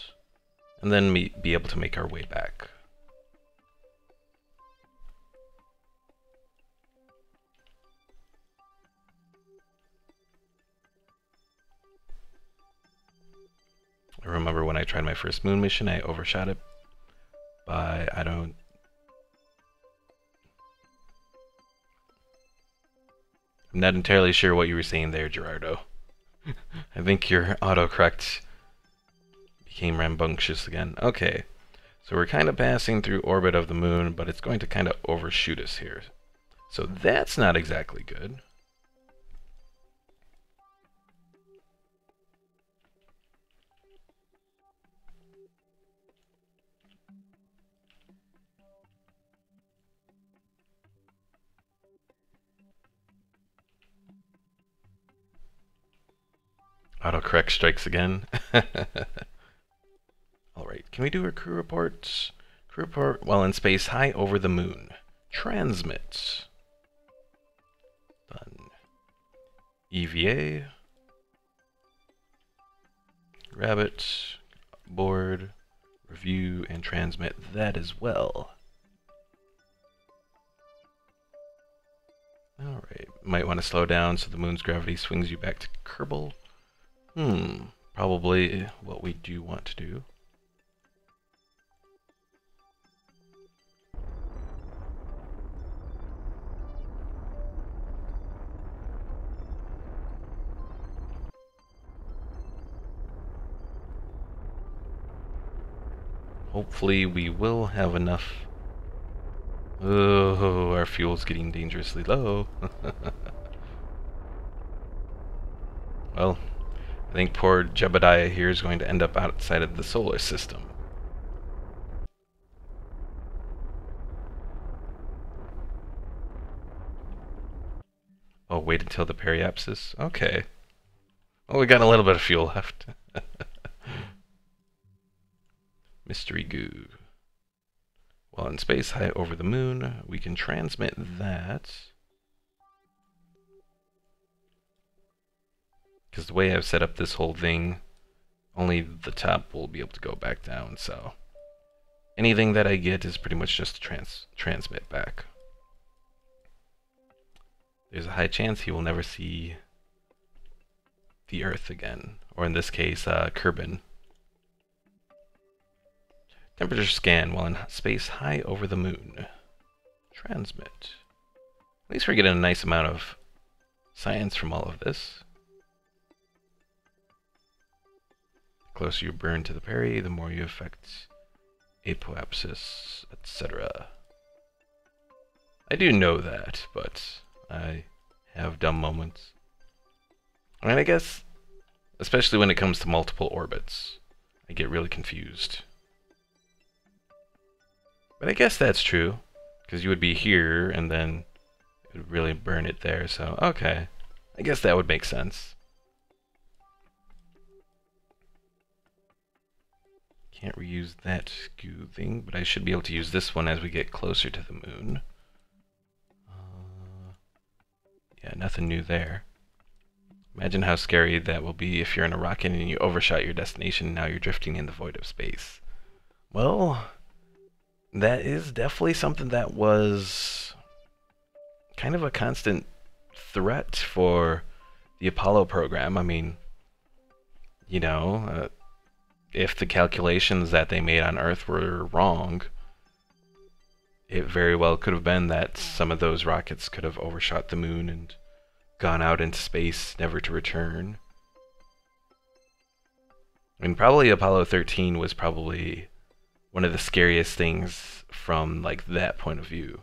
and then be able to make our way back. I remember when I tried my first moon mission, I overshot it by, I'm not entirely sure what you were saying there, Gerardo. I think your autocorrect became rambunctious again. Okay, so we're kind of passing through orbit of the moon, but it's going to kind of overshoot us here. So that's not exactly good. Autocorrect strikes again. Alright, can we do a crew report? Crew report while in space high over the moon. Transmit. Done. EVA. Rabbit. Board. Review and transmit that as well. Alright, might want to slow down so the moon's gravity swings you back to Kerbal. Probably what we do want to do. Hopefully we will have enough. Oh, our fuel's getting dangerously low. Well, I think poor Jebediah here is going to end up outside of the solar system. Oh, wait until the periapsis? Okay. Well, we got a little bit of fuel left. Mystery goo. While in space high over the moon, we can transmit that. Because the way I've set up this whole thing, only the top will be able to go back down, so anything that I get is pretty much just to transmit back. There's a high chance he will never see the Earth again, or in this case, Kerbin. Temperature scan while in space high over the moon. Transmit. At least we're getting a nice amount of science from all of this. The closer you burn to the peri, the more you affect apoapsis, etc. I do know that, but I have dumb moments. I mean, I guess, especially when it comes to multiple orbits, I get really confused. But I guess that's true, because you would be here, and then it would really burn it there, so okay. I guess that would make sense. Can't reuse that goo thing, but I should be able to use this one as we get closer to the moon. Yeah, nothing new there. Imagine how scary that will be if you're in a rocket and you overshot your destination and now you're drifting in the void of space. Well, that is definitely something that was kind of a constant threat for the Apollo program. I mean, you know, if the calculations that they made on Earth were wrong, it very well could have been that some of those rockets could have overshot the moon and gone out into space, never to return. I mean, probably Apollo 13 was probably one of the scariest things from like that point of view,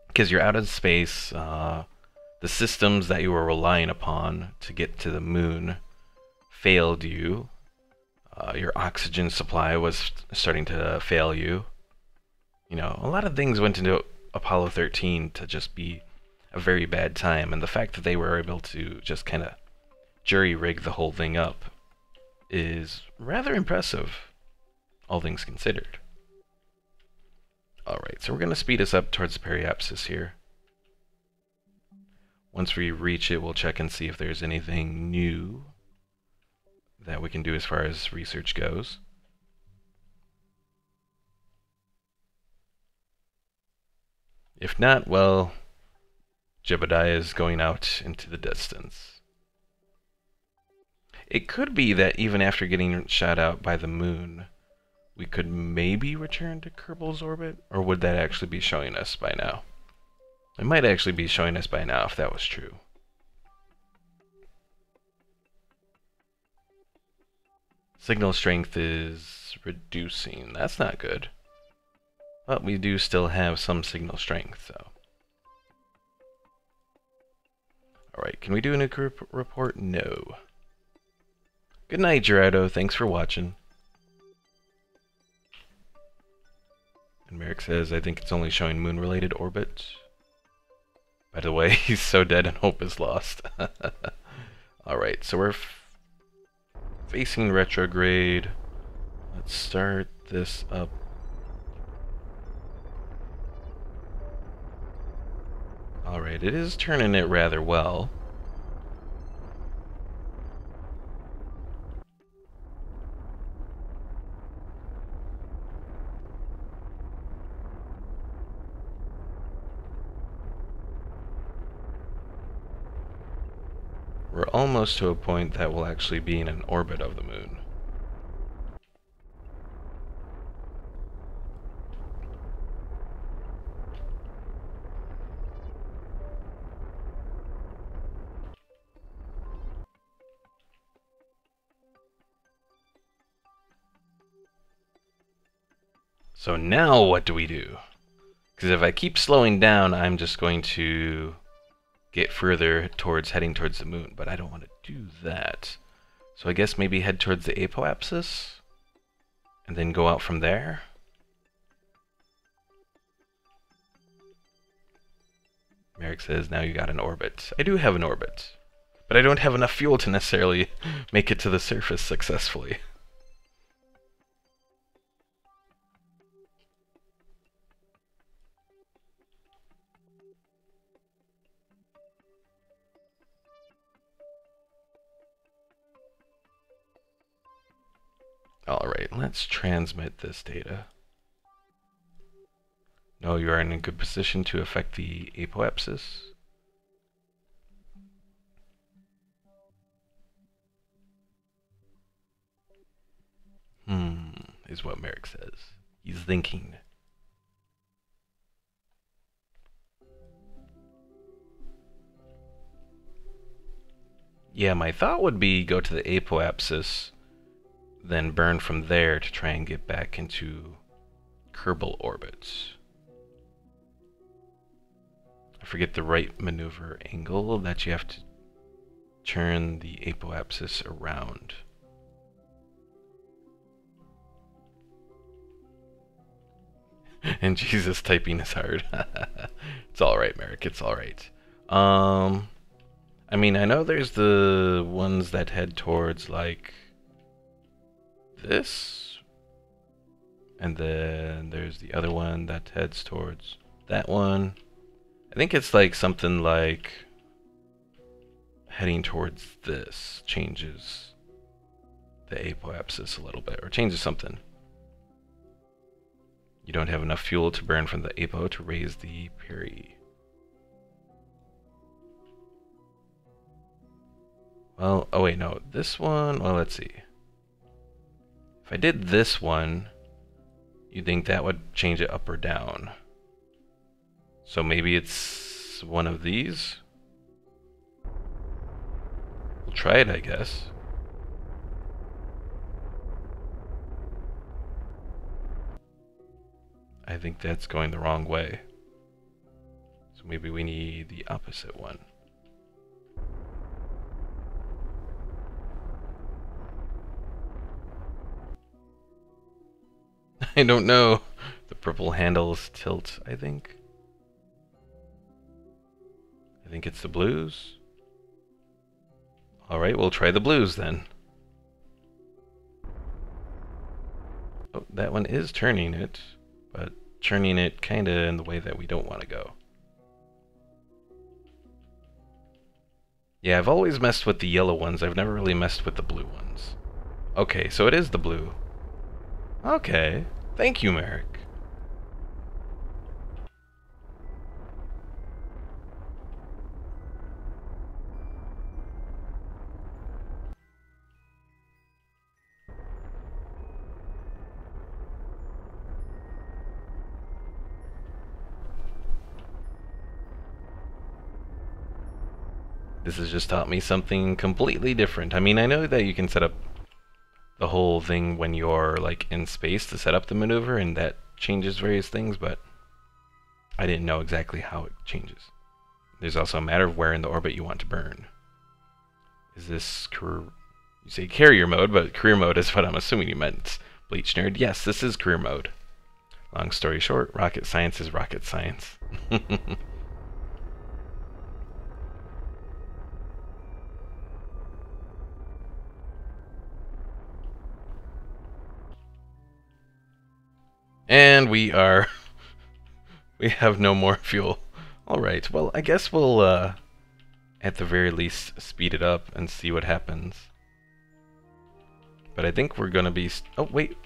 because you're out in space. The systems that you were relying upon to get to the moon failed you. Your oxygen supply was starting to fail you. You know, a lot of things went into Apollo 13 to just be a very bad time, and the fact that they were able to just kind of jury-rig the whole thing up is rather impressive, all things considered. Alright, so we're going to speed us up towards the periapsis here. Once we reach it, we'll check and see if there's anything new that we can do as far as research goes. If not, well, Jebediah is going out into the distance. It could be that even after getting shot out by the moon, we could maybe return to Kerbal's orbit, or would that actually be showing us by now? It might actually be showing us by now if that was true. Signal strength is reducing. That's not good. But we do still have some signal strength, so. Alright, can we do a new group report? No. Good night, Gerardo. Thanks for watching. And Merrick says, I think it's only showing moon-related orbits. By the way, he's so dead and hope is lost. Alright, so we're facing retrograde. Let's start this up. Alright, it is turning it rather well. We're almost to a point that we'll actually be in an orbit of the moon. So now what do we do? Because if I keep slowing down, I'm just going to get further towards heading towards the moon, but I don't want to do that. So I guess maybe head towards the apoapsis and then go out from there. Merrick says, now you got an orbit. I do have an orbit, but I don't have enough fuel to necessarily make it to the surface successfully. Alright, let's transmit this data. No, you are in a good position to affect the apoapsis. Is what Merrick says. He's thinking. Yeah, my thought would be go to the apoapsis, then burn from there to try and get back into Kerbal orbits. I forget the right maneuver angle that you have to turn the apoapsis around. And Jesus, typing is hard. It's alright, Merrick, it's alright. I mean, I know there's the ones that head towards, like, this. And then there's the other one that heads towards that one. I think it's like something like heading towards this changes the apoapsis a little bit, or changes something. You don't have enough fuel to burn from the apo to raise the peri. Well, oh wait, no, this one, well, let's see. If I did this one, you'd think that would change it up or down. So maybe it's one of these? We'll try it, I guess. I think that's going the wrong way. So maybe we need the opposite one. I don't know. The purple handles tilt, I think. I think it's the blues. Alright, we'll try the blues then. Oh, that one is turning it, but turning it kinda in the way that we don't want to go. Yeah, I've always messed with the yellow ones. I've never really messed with the blue ones. Okay, so it is the blue. Okay. Thank you, Merrick. This has just taught me something completely different. I mean, I know that you can set up the whole thing when you're like in space to set up the maneuver, and that changes various things, but I didn't know exactly how it changes. There's also a matter of where in the orbit you want to burn. Is this you say carrier mode, but career mode is what I'm assuming you meant. Bleach nerd. Yes, this is career mode. Long story short, rocket science is rocket science. And we have no more fuel. Alright, well, I guess we'll, at the very least, speed it up and see what happens. But I think we're gonna be... oh, wait.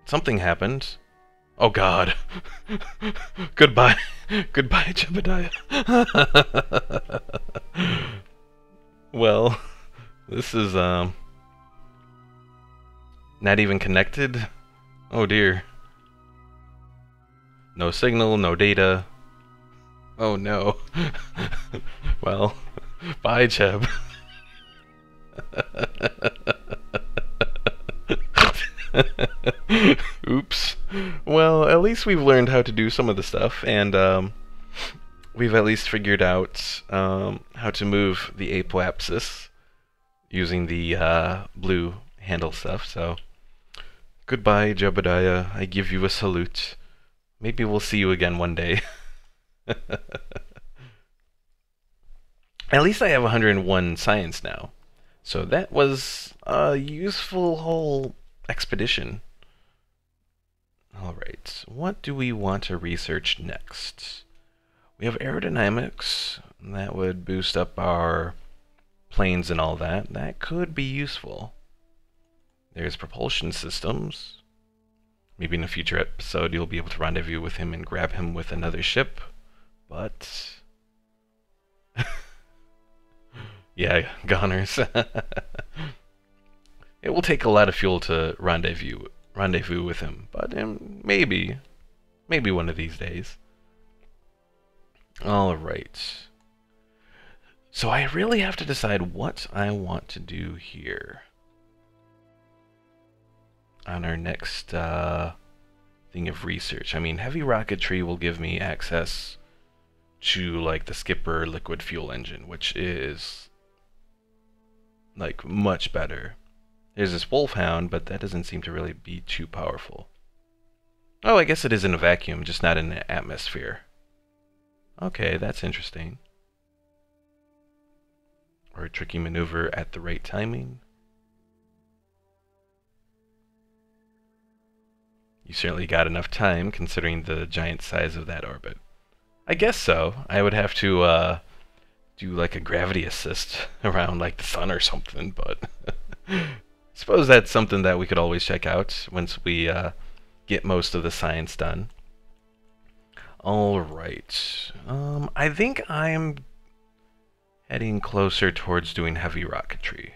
Something happened. Oh, God. Goodbye. Goodbye, Jebediah. Well, this is, not even connected. Oh, dear. No signal, no data. Oh no. Well, bye, Jeb. Oops. Well, at least we've learned how to do some of the stuff, and we've at least figured out how to move the apoapsis using the blue handle stuff, so goodbye, Jebediah. I give you a salute. Maybe we'll see you again one day. At least I have 101 science now. So that was a useful whole expedition. Alright, what do we want to research next? We have aerodynamics. That would boost up our planes and all that. That could be useful. There's propulsion systems. Maybe in a future episode you'll be able to rendezvous with him and grab him with another ship. But... yeah, goners. It will take a lot of fuel to rendezvous with him, but maybe one of these days. Alright. So I really have to decide what I want to do here on our next thing of research. I mean, heavy rocketry will give me access to like the Skipper liquid fuel engine, which is like much better. There's this Wolfhound, but that doesn't seem to really be too powerful. Oh, I guess it is in a vacuum, just not in an atmosphere. Okay, that's interesting. Or a tricky maneuver at the right timing. You certainly got enough time, considering the giant size of that orbit. I guess so. I would have to do like a gravity assist around like the sun or something, but suppose that's something that we could always check out once we get most of the science done. Alright. I think I'm heading closer towards doing heavy rocketry,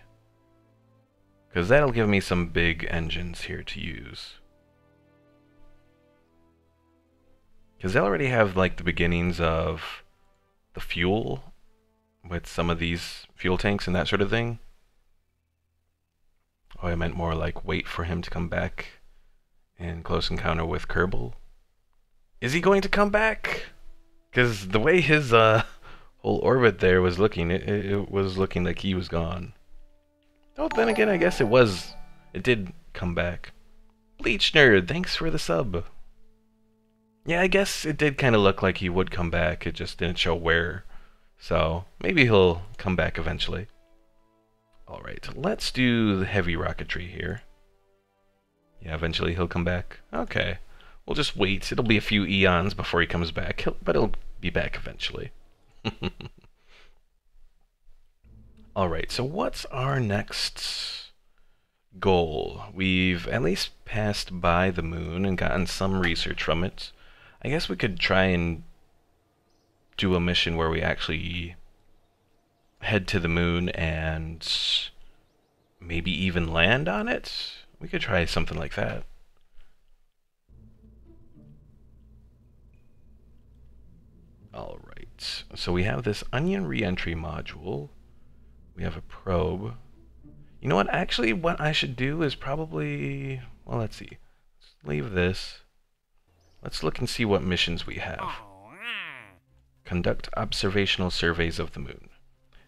because that'll give me some big engines here to use. Because they already have like the beginnings of the fuel with some of these fuel tanks and that sort of thing. Oh, I meant more like wait for him to come back in Close Encounter with Kerbal. Is he going to come back? Because the way his whole orbit there was looking, it was looking like he was gone. Oh, then again, I guess it did come back. Bleach Nerd, thanks for the sub. Yeah, I guess it did kind of look like he would come back, it just didn't show where. So, maybe he'll come back eventually. Alright, let's do the heavy rocketry here. Yeah, eventually he'll come back. Okay, we'll just wait. It'll be a few eons before he comes back, but he'll be back eventually. Alright, so what's our next goal? We've at least passed by the moon and gotten some research from it. I guess we could try and do a mission where we actually head to the moon and maybe even land on it? We could try something like that. Alright, so we have this onion reentry module. We have a probe. You know what, actually what I should do is probably... Well, let's see. Let's leave this. Let's look and see what missions we have. Conduct observational surveys of the moon.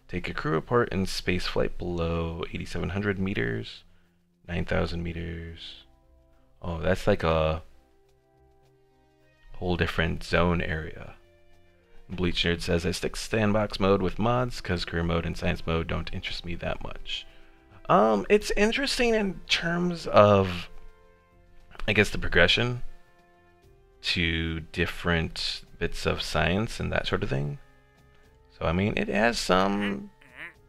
Take a crew report in space flight below 8,700 meters, 9,000 meters. Oh, that's like a whole different zone area. Bleach Nerd says, I stick sandbox mode with mods because career mode and science mode don't interest me that much. It's interesting in terms of, I guess, the progression to different bits of science and that sort of thing. So, I mean, it has some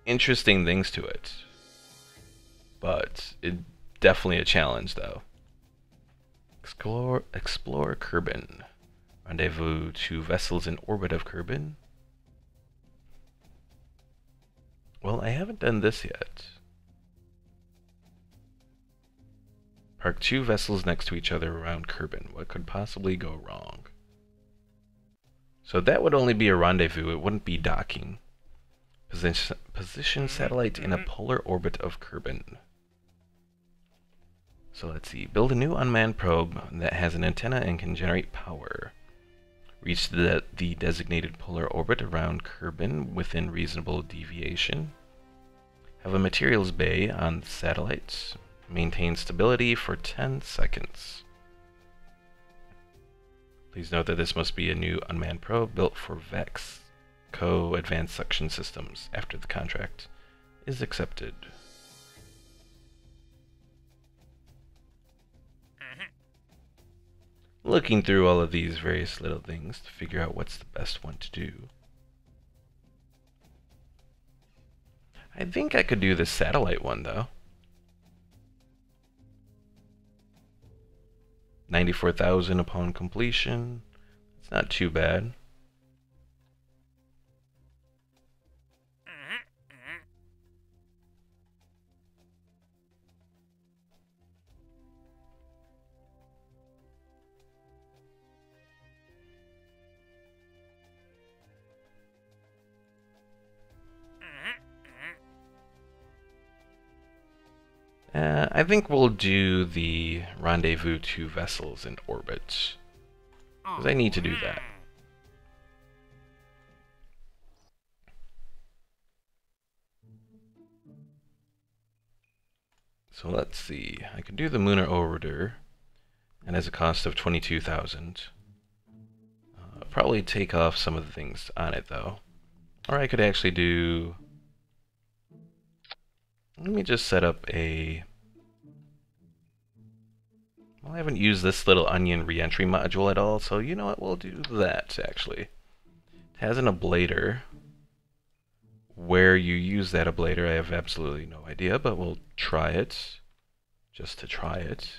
interesting things to it. But it's definitely a challenge, though. Explore Kerbin. Rendezvous 2 vessels in orbit of Kerbin. Well, I haven't done this yet. Park 2 vessels next to each other around Kerbin. What could possibly go wrong? So that would only be a rendezvous. It wouldn't be docking. Position satellite in a polar orbit of Kerbin. So let's see. Build a new unmanned probe that has an antenna and can generate power. Reach the designated polar orbit around Kerbin within reasonable deviation. Have a materials bay on the satellites. Maintain stability for 10 seconds. Please note that this must be a new unmanned probe built for VEX Advanced Suction Systems after the contract is accepted. Looking through all of these various little things to figure out what's the best one to do. I think I could do the satellite one, though. 94,000 upon completion. It's not too bad. I think we'll do the rendezvous 2 vessels in orbit. Because I need to do that. So let's see. I could do the lunar orbiter. And has a cost of 22,000. Probably take off some of the things on it, though. Or I could actually do... Let me just set up a... Well, I haven't used this little onion reentry module at all, so you know what, we'll do that, actually. It has an ablator. Where you use that ablator, I have absolutely no idea, but we'll try it. Just to try it.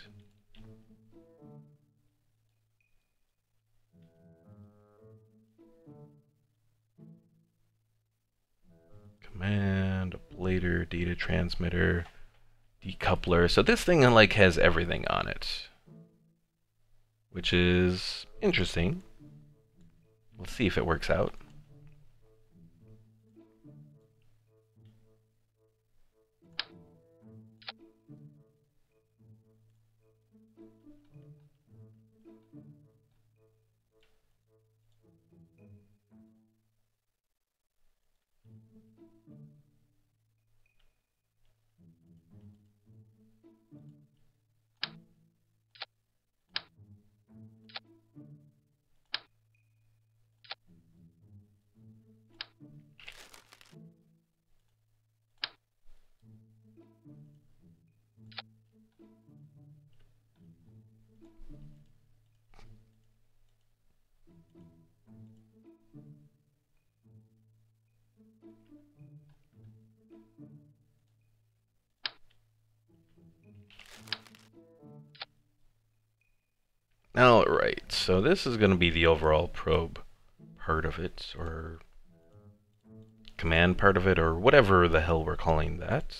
Command, ablator, data transmitter, decoupler. So this thing like has everything on it, which is interesting. Let's see if it works out. Alright, so this is going to be the overall probe part of it, or command part of it, or whatever the hell we're calling that.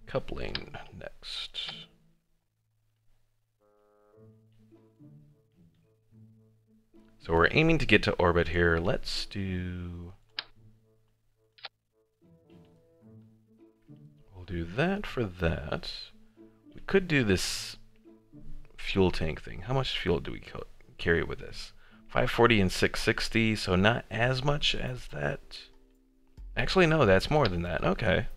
Coupling next. So we're aiming to get to orbit here. Let's do... We'll do that for that. We could do this fuel tank thing. How much fuel do we carry with this? 540 and 660, so not as much as that. Actually, no, that's more than that. Okay.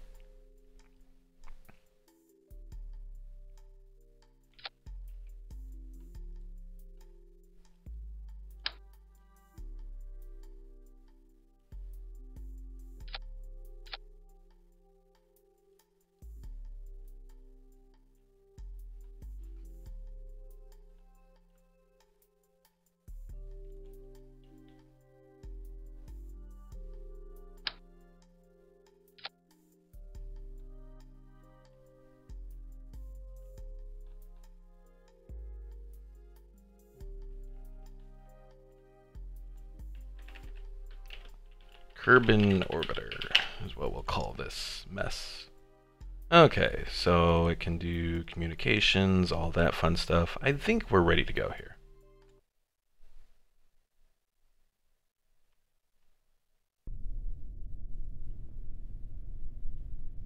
Kerbin orbiter is what we'll call this mess. Okay, so it can do communications, all that fun stuff. I think we're ready to go here.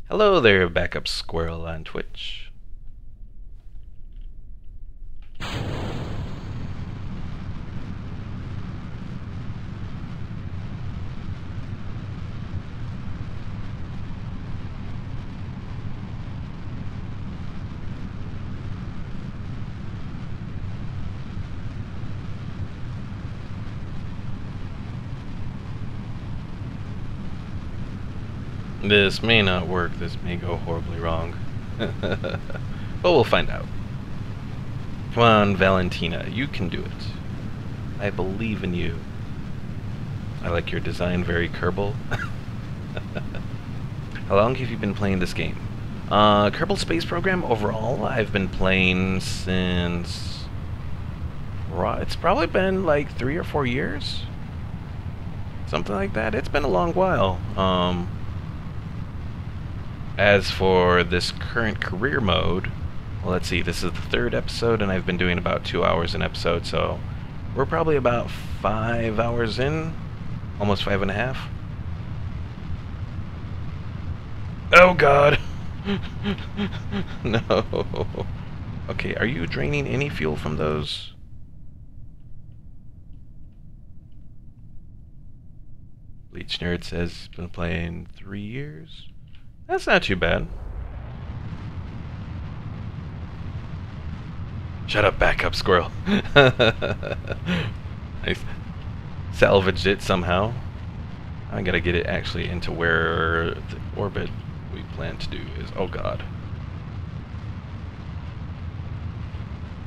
Hello there, Backup Squirrel on Twitch. This may not work, this may go horribly wrong. But we'll find out. Come on, Valentina, you can do it. I believe in you. I like your design, very Kerbal. How long have you been playing this game? Kerbal Space Program overall, I've been playing since... It's probably been like 3 or 4 years? Something like that. It's been a long while. As for this current career mode, well, let's see, this is the 3rd episode, and I've been doing about 2 hours an episode, so we're probably about 5 hours in, almost 5.5. Oh god! No. Okay, are you draining any fuel from those? Bleach Nerd says been playing 3 years. That's not too bad. Shut up, Backup Squirrel. I salvaged it somehow. I gotta get it actually into where the orbit we plan to do is. Oh god.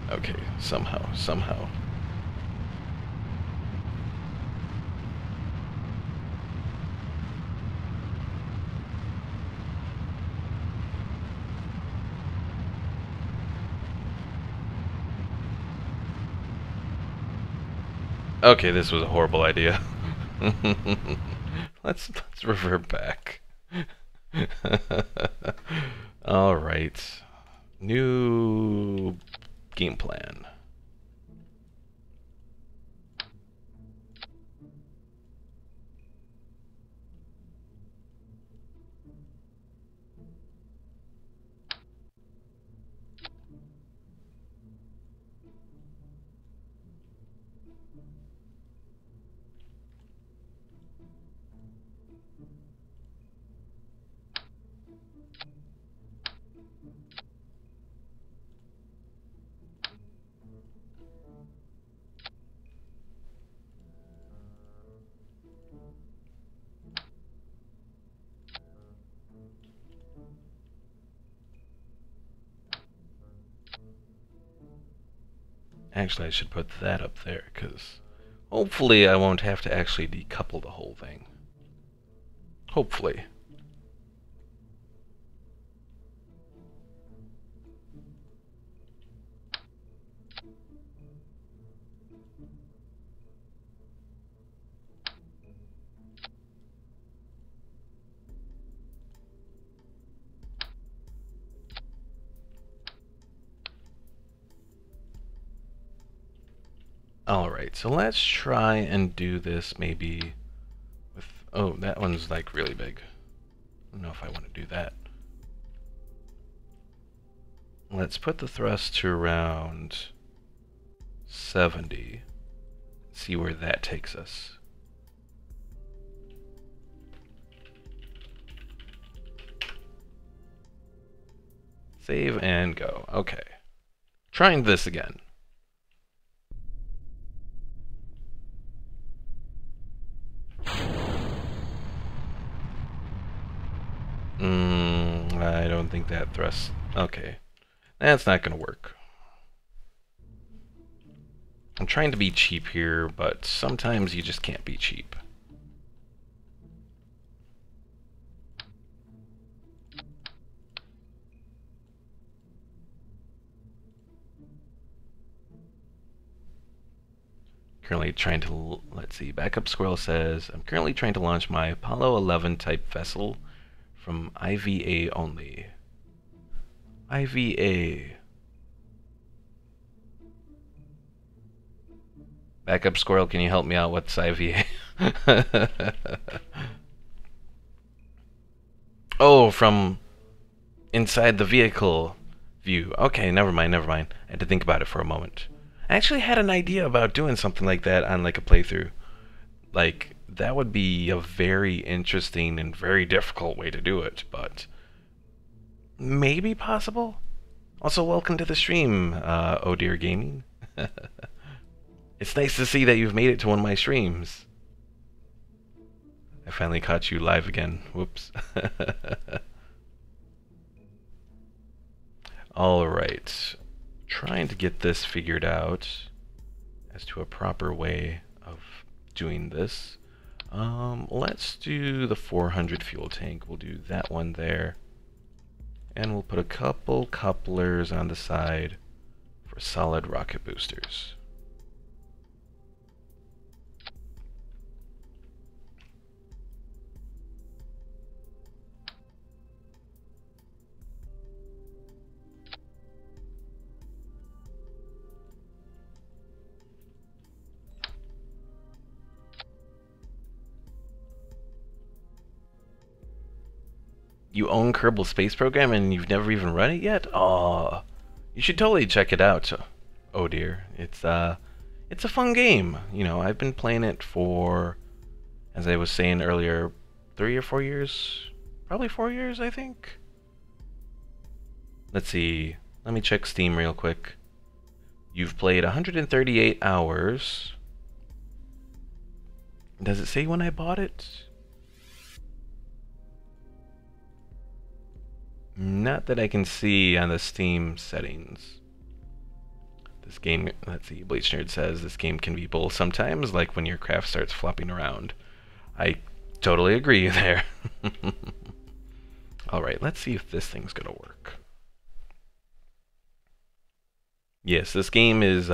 Okay, somehow. Okay, this was a horrible idea. let's revert back. All right. New game plan. Actually, I should put that up there, because hopefully I won't have to actually decouple the whole thing. Hopefully. Alright, so let's try and do this maybe with... Oh, that one's like really big. I don't know if I want to do that. Let's put the thrust to around 70. See where that takes us. Save and go. Okay. Trying this again. I don't think that thrust... Okay. That's not gonna work. I'm trying to be cheap here, but sometimes you just can't be cheap. Currently trying to... Let's see. Backup Squirrel says, I'm currently trying to launch my Apollo 11 type vessel from IVA only. IVA. Backup Squirrel, can you help me out? What's IVA? Oh, from inside the vehicle view. Okay, never mind, never mind. I had to think about it for a moment. I actually had an idea about doing something like that on like a playthrough. Like, that would be a very interesting and very difficult way to do it, but maybe possible? Also, welcome to the stream, Oh Dear Gaming. It's nice to see that you've made it to one of my streams. I finally caught you live again. Whoops. Alright. Trying to get this figured out as to a proper way of doing this. Let's do the 400 fuel tank. We'll do that one there. And we'll put a couple couplers on the side for solid rocket boosters. You own Kerbal Space Program and you've never even run it yet? Aw, you should totally check it out. Oh dear, it's a fun game. You know, I've been playing it for, as I was saying earlier, 3 or 4 years, probably 4 years, I think. Let's see. Let me check Steam real quick. You've played 138 hours. Does it say when I bought it? Not that I can see on the Steam settings. This game, let's see, Bleach Nerd says this game can be both sometimes, like when your craft starts flopping around. I totally agree there. Alright, let's see if this thing's gonna work. Yes, this game is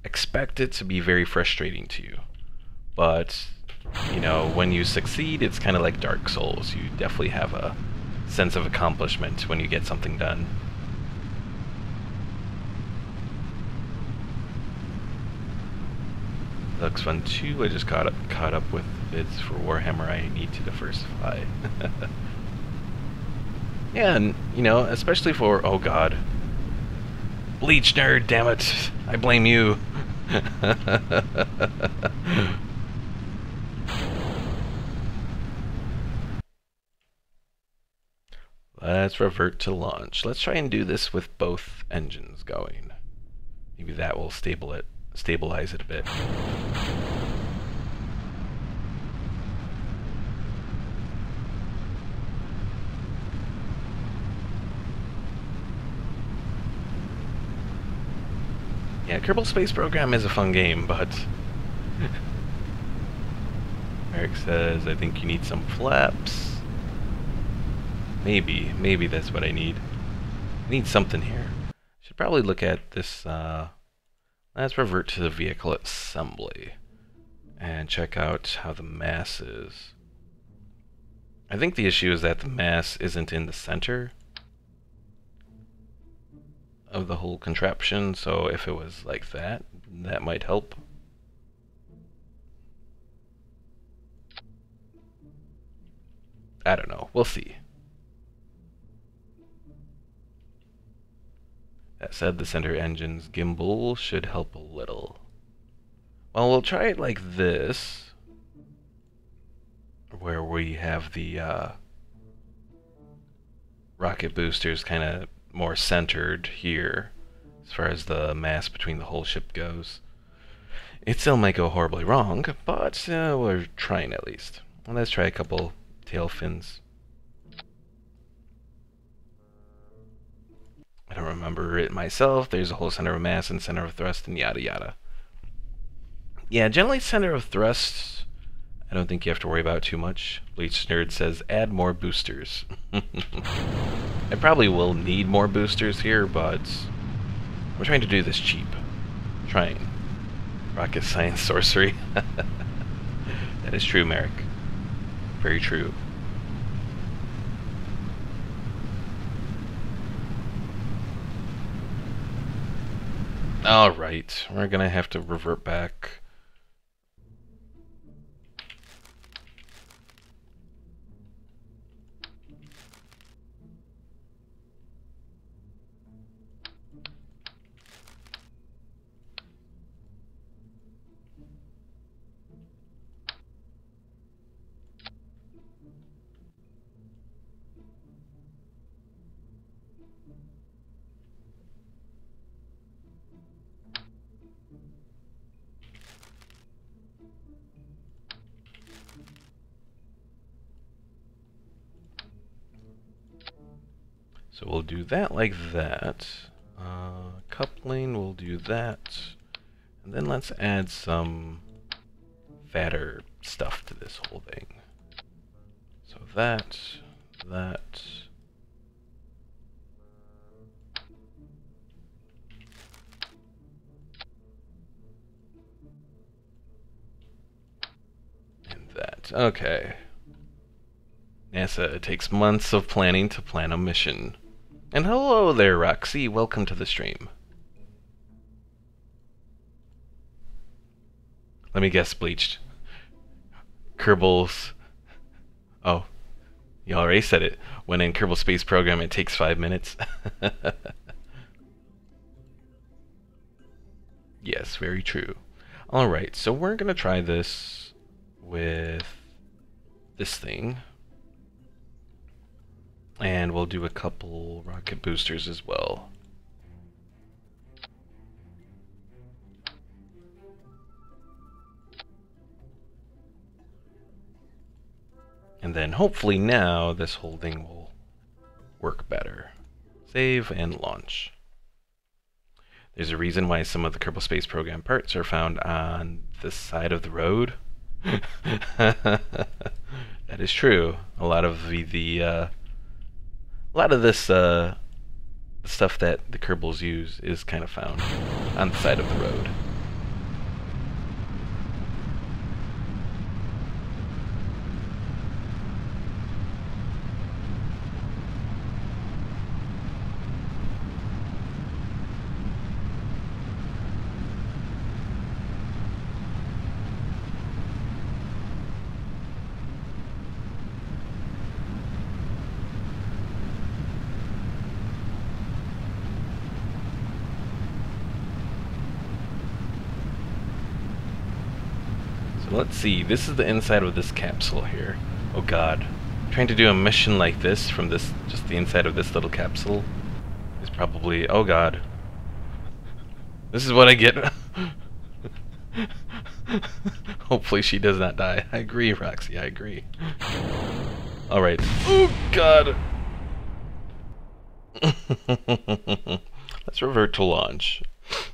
expected to be very frustrating to you. But, you know, when you succeed, it's kind of like Dark Souls. You definitely have a sense of accomplishment when you get something done. Looks fun too. I just caught up with bids for Warhammer. I need to diversify. Yeah, and you know, especially for, oh god, Bleach Nerd, damn it, I blame you. Let's revert to launch. Let's try and do this with both engines going. Maybe that will stabilize it a bit. Yeah, Kerbal Space Program is a fun game, but Eric says, I think you need some flaps. Maybe that's what I need. I need something here. Should probably look at this, let's revert to the vehicle assembly and check out how the mass is. I think the issue is that the mass isn't in the center of the whole contraption, so if it was like that, That might help. I don't know. We'll see. That said, the center engine's gimbal should help a little. Well, we'll try it like this, where we have the rocket boosters kind of more centered here, as far as the mass between the whole ship goes. It still might go horribly wrong, but we're trying at least. Well, let's try a couple tail fins. I don't remember it myself. There's a whole center of mass and center of thrust and yada yada. Yeah, generally center of thrust, I don't think you have to worry about too much. Bleach Nerd says add more boosters. I probably will need more boosters here, but I'm trying to do this cheap. Trying. Rocket science sorcery. That is true, Merrick. Very true. Alright, we're gonna have to revert back. So we'll do that like that. Coupling, we'll do that. And then let's add some fatter stuff to this whole thing. So that. And that. Okay. NASA, it takes months of planning to plan a mission. And hello there, Roxy. Welcome to the stream. Let me guess, Bleached. Kerbals. Oh, you already said it. When in Kerbal Space Program, it takes 5 minutes. Yes, very true. Alright, so we're going to try this with this thing. And we'll do a couple rocket boosters as well. And then hopefully now this whole thing will work better. Save and launch. There's a reason why some of the Kerbal Space Program parts are found on this side of the road. That is true. A lot of this stuff that the Kerbals use is kind of found on the side of the road. Let's see, this is the inside of this capsule here. Oh god. Trying to do a mission like this from this, just the inside of this little capsule is probably, oh god. This is what I get. Hopefully she does not die. I agree, Roxy, I agree. Alright. Oh god! Let's revert to launch.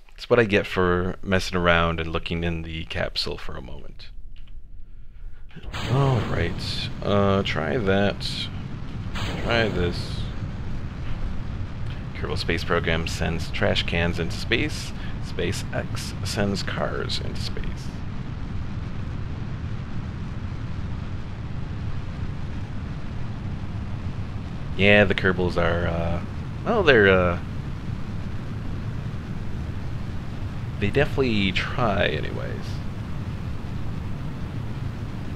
That's what I get for messing around and looking in the capsule for a moment. Alright, try that. Try this. Kerbal Space Program sends trash cans into space. SpaceX sends cars into space. Yeah, the Kerbals are, well, they're they definitely try anyways.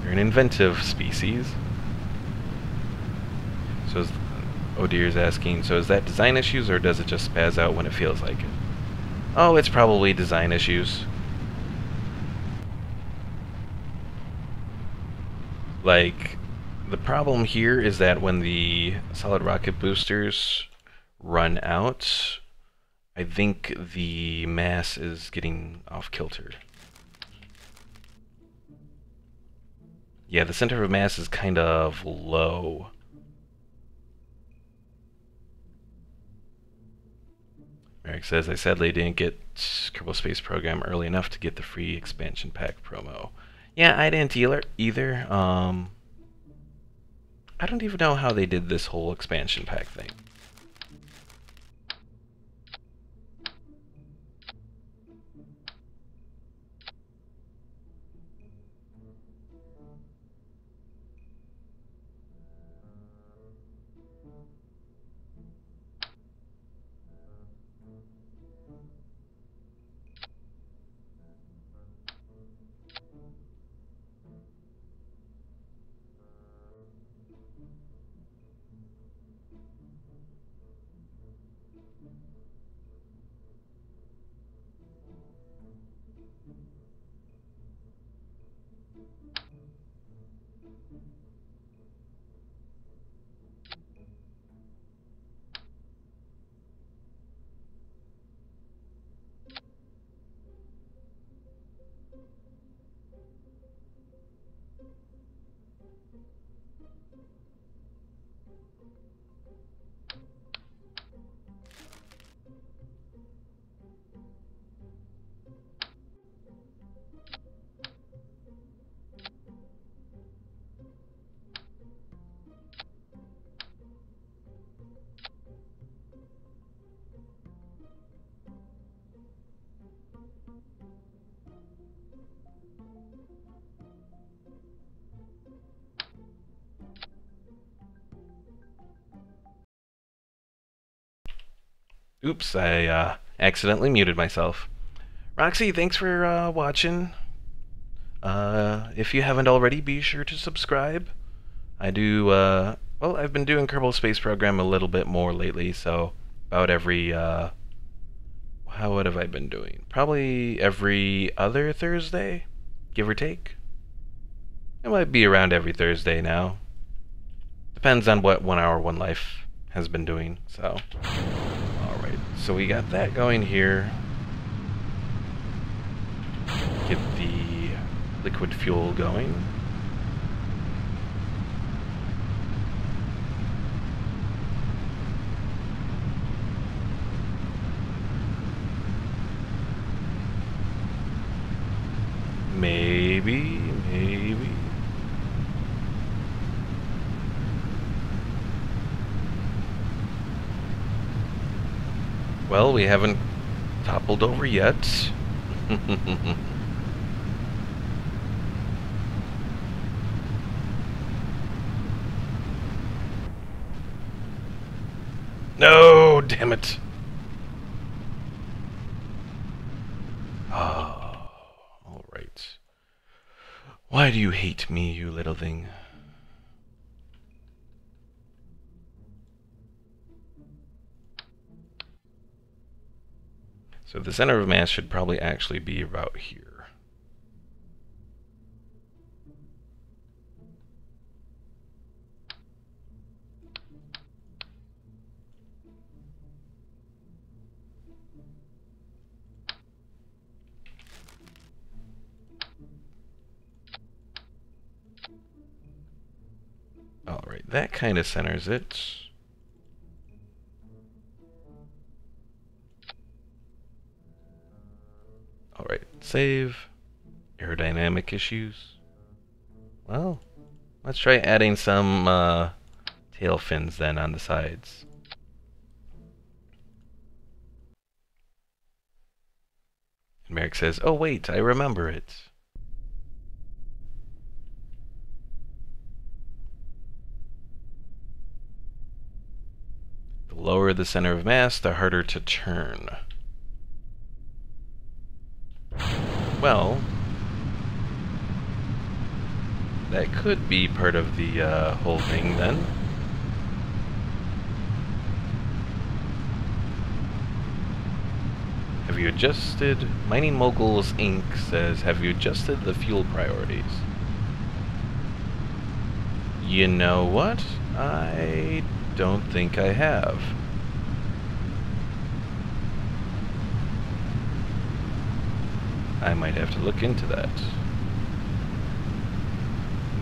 They're an inventive species. So is, Odir's asking, so is that design issues or does it just spaz out when it feels like it? Oh, it's probably design issues. Like, the problem here is that when the solid rocket boosters run out, I think the mass is getting off-kiltered. Yeah, the center of mass is kind of low. Eric says, I sadly didn't get Kerbal Space Program early enough to get the free expansion pack promo. Yeah, I didn't either. I don't even know how they did this whole expansion pack thing. Oops, I accidentally muted myself. Roxy, thanks for watching. If you haven't already, be sure to subscribe. I do, well, I've been doing Kerbal Space Program a little bit more lately, so about every, what have I been doing? Probably every other Thursday, give or take. It might be around every Thursday now. Depends on what 1 Hour 1 Life has been doing, so. Alright, so we got that going here. Get the liquid fuel going. Maybe. Well, we haven't toppled over yet. No, damn it. Oh, all right. Why do you hate me, you little thing? So the center of mass should probably actually be about here. Alright, that kind of centers it. Alright, save. Aerodynamic issues. Well, let's try adding some tail fins then on the sides. And Merrick says, oh wait, I remember it. The lower the center of mass, the harder to turn. Well, that could be part of the whole thing then. Have you adjusted? Mining Moguls Inc. says, have you adjusted the fuel priorities? You know what? I don't think I have. I might have to look into that.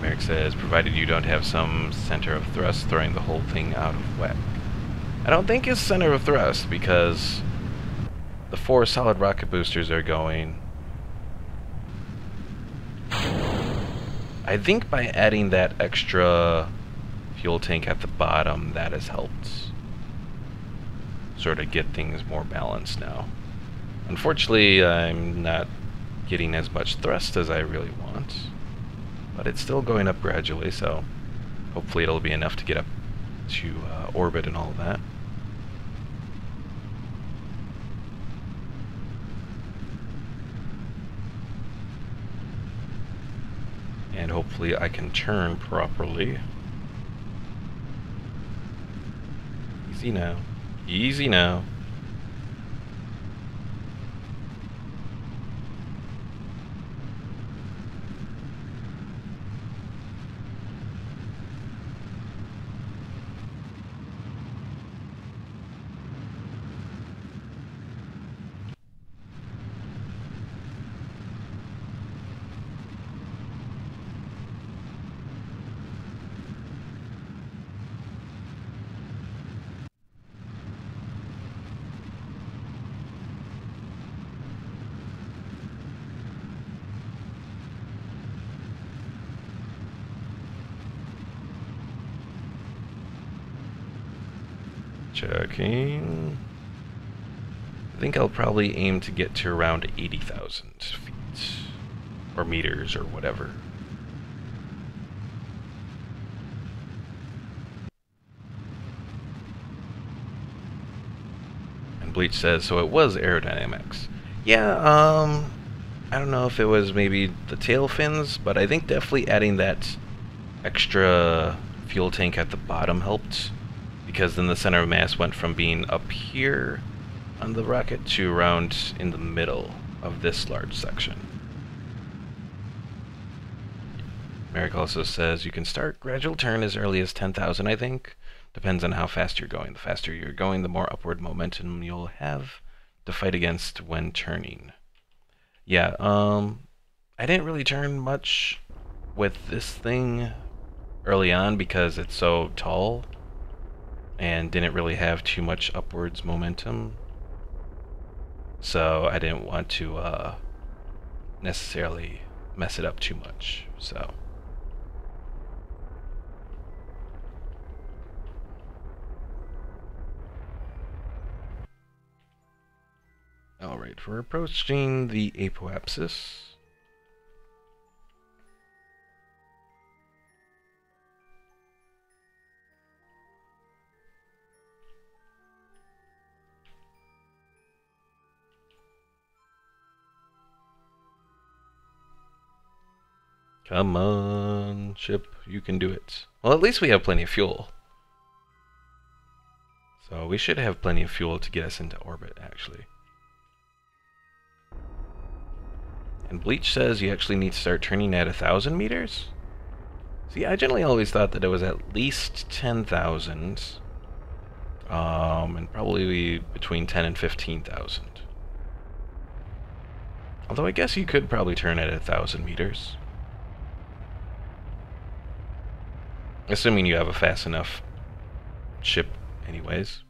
Merrick says, provided you don't have some center of thrust throwing the whole thing out of whack. I don't think it's center of thrust because the 4 solid rocket boosters are going. I think by adding that extra fuel tank at the bottom, that has helped sort of get things more balanced now. Unfortunately, I'm not getting as much thrust as I really want, but it's still going up gradually, so hopefully it'll be enough to get up to orbit and all that. And hopefully I can turn properly. Easy now. Easy now. Checking. I think I'll probably aim to get to around 80,000 feet. Or meters, or whatever. And Bleach says, so it was aerodynamics. Yeah, I don't know if it was maybe the tail fins, but I think definitely adding that extra fuel tank at the bottom helped. Because then the center of mass went from being up here on the rocket to around in the middle of this large section. Merrick also says you can start gradual turn as early as 10,000, I think. Depends on how fast you're going. The faster you're going, the more upward momentum you'll have to fight against when turning. Yeah, I didn't really turn much with this thing early on because it's so tall and didn't really have too much upwards momentum, so I didn't want to necessarily mess it up too much. So alright, we're approaching the apoapsis. Come on, ship, you can do it. Well, at least we have plenty of fuel. So we should have plenty of fuel to get us into orbit, actually. And Bleach says you actually need to start turning at 1,000 meters? See, I generally always thought that it was at least 10,000. And probably between 10 and 15,000. Although I guess you could probably turn at 1,000 meters. Assuming you have a fast enough ship anyways.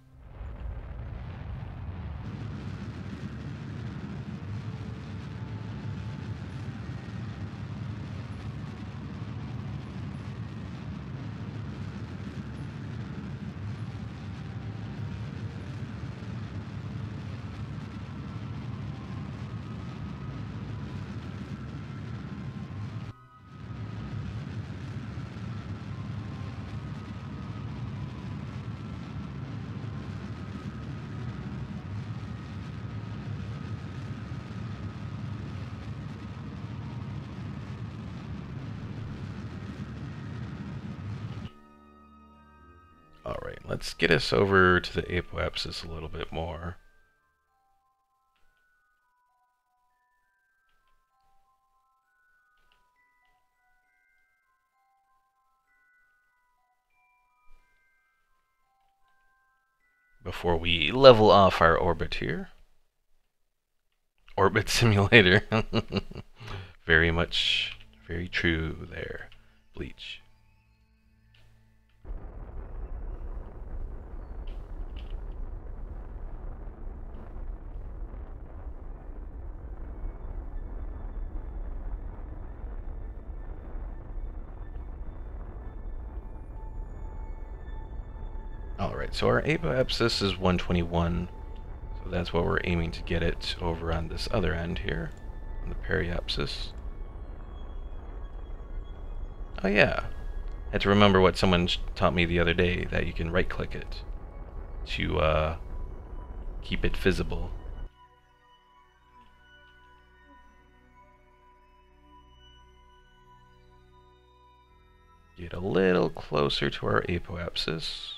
let's get us over to the apoapsis a little bit more. Before we level off our orbit here. Orbit simulator. Very true there, Bleach. Alright, so our apoapsis is 121, so that's what we're aiming to get it over on this other end here, on the periapsis. Oh yeah, I had to remember what someone taught me the other day, that you can right-click it to keep it visible. Get a little closer to our apoapsis.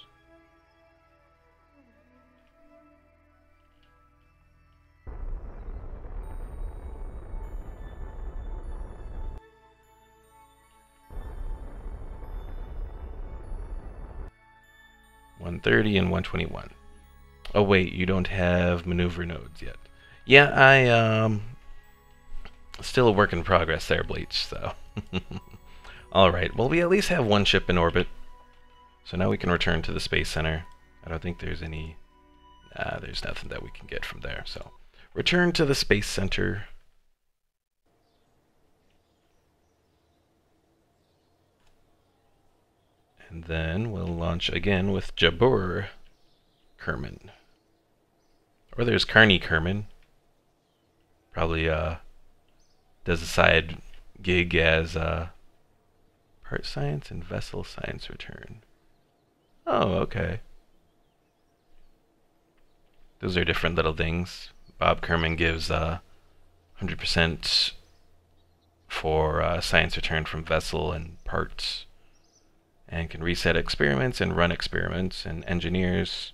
.130 and 121. Oh wait, you don't have maneuver nodes yet. Yeah, I still a work in progress there, Bleach, so. Alright, well we at least have one ship in orbit. So now we can return to the Space Center. I don't think there's any... there's nothing that we can get from there, so. Return to the Space Center. And then we'll launch again with Jabur Kerman. Or there's Carney Kerman. Probably does a side gig as part science and vessel science return. Oh, okay. Those are different little things. Bob Kerman gives 100% for science return from vessel and parts, and can reset experiments and run experiments, and engineers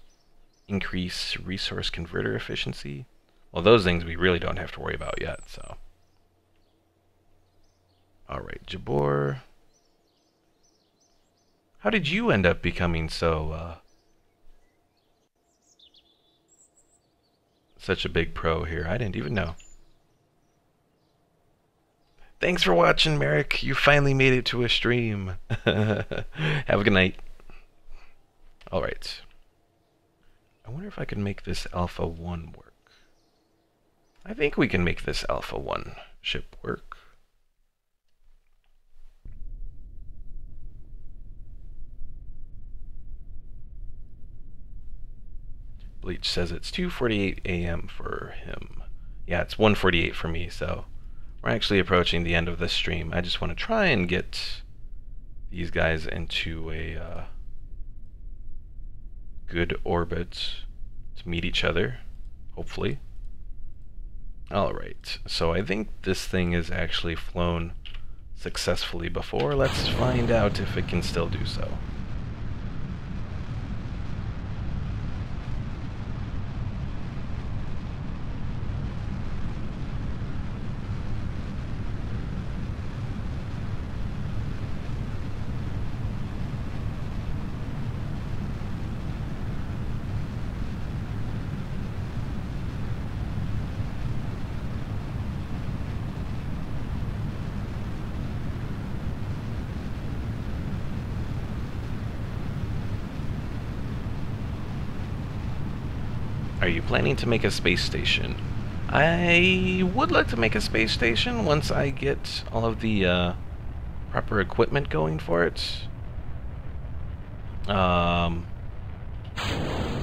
increase resource converter efficiency. Well, those things we really don't have to worry about yet, so. Alright, Jabor. How did you end up becoming so, such a big pro here? I didn't even know. Thanks for watching, Merrick. You finally made it to a stream. Have a good night. Alright. I wonder if I can make this Alpha 1 work. I think we can make this Alpha 1 ship work. Bleach says it's 2:48 a.m. for him. Yeah, it's 1:48 for me, so we're actually approaching the end of this stream. I just want to try and get these guys into a good orbit to meet each other, hopefully. Alright, so I think this thing has actually flown successfully before. Let's find out if it can still do so. Are you planning to make a space station? I would like to make a space station once I get all of the proper equipment going for it.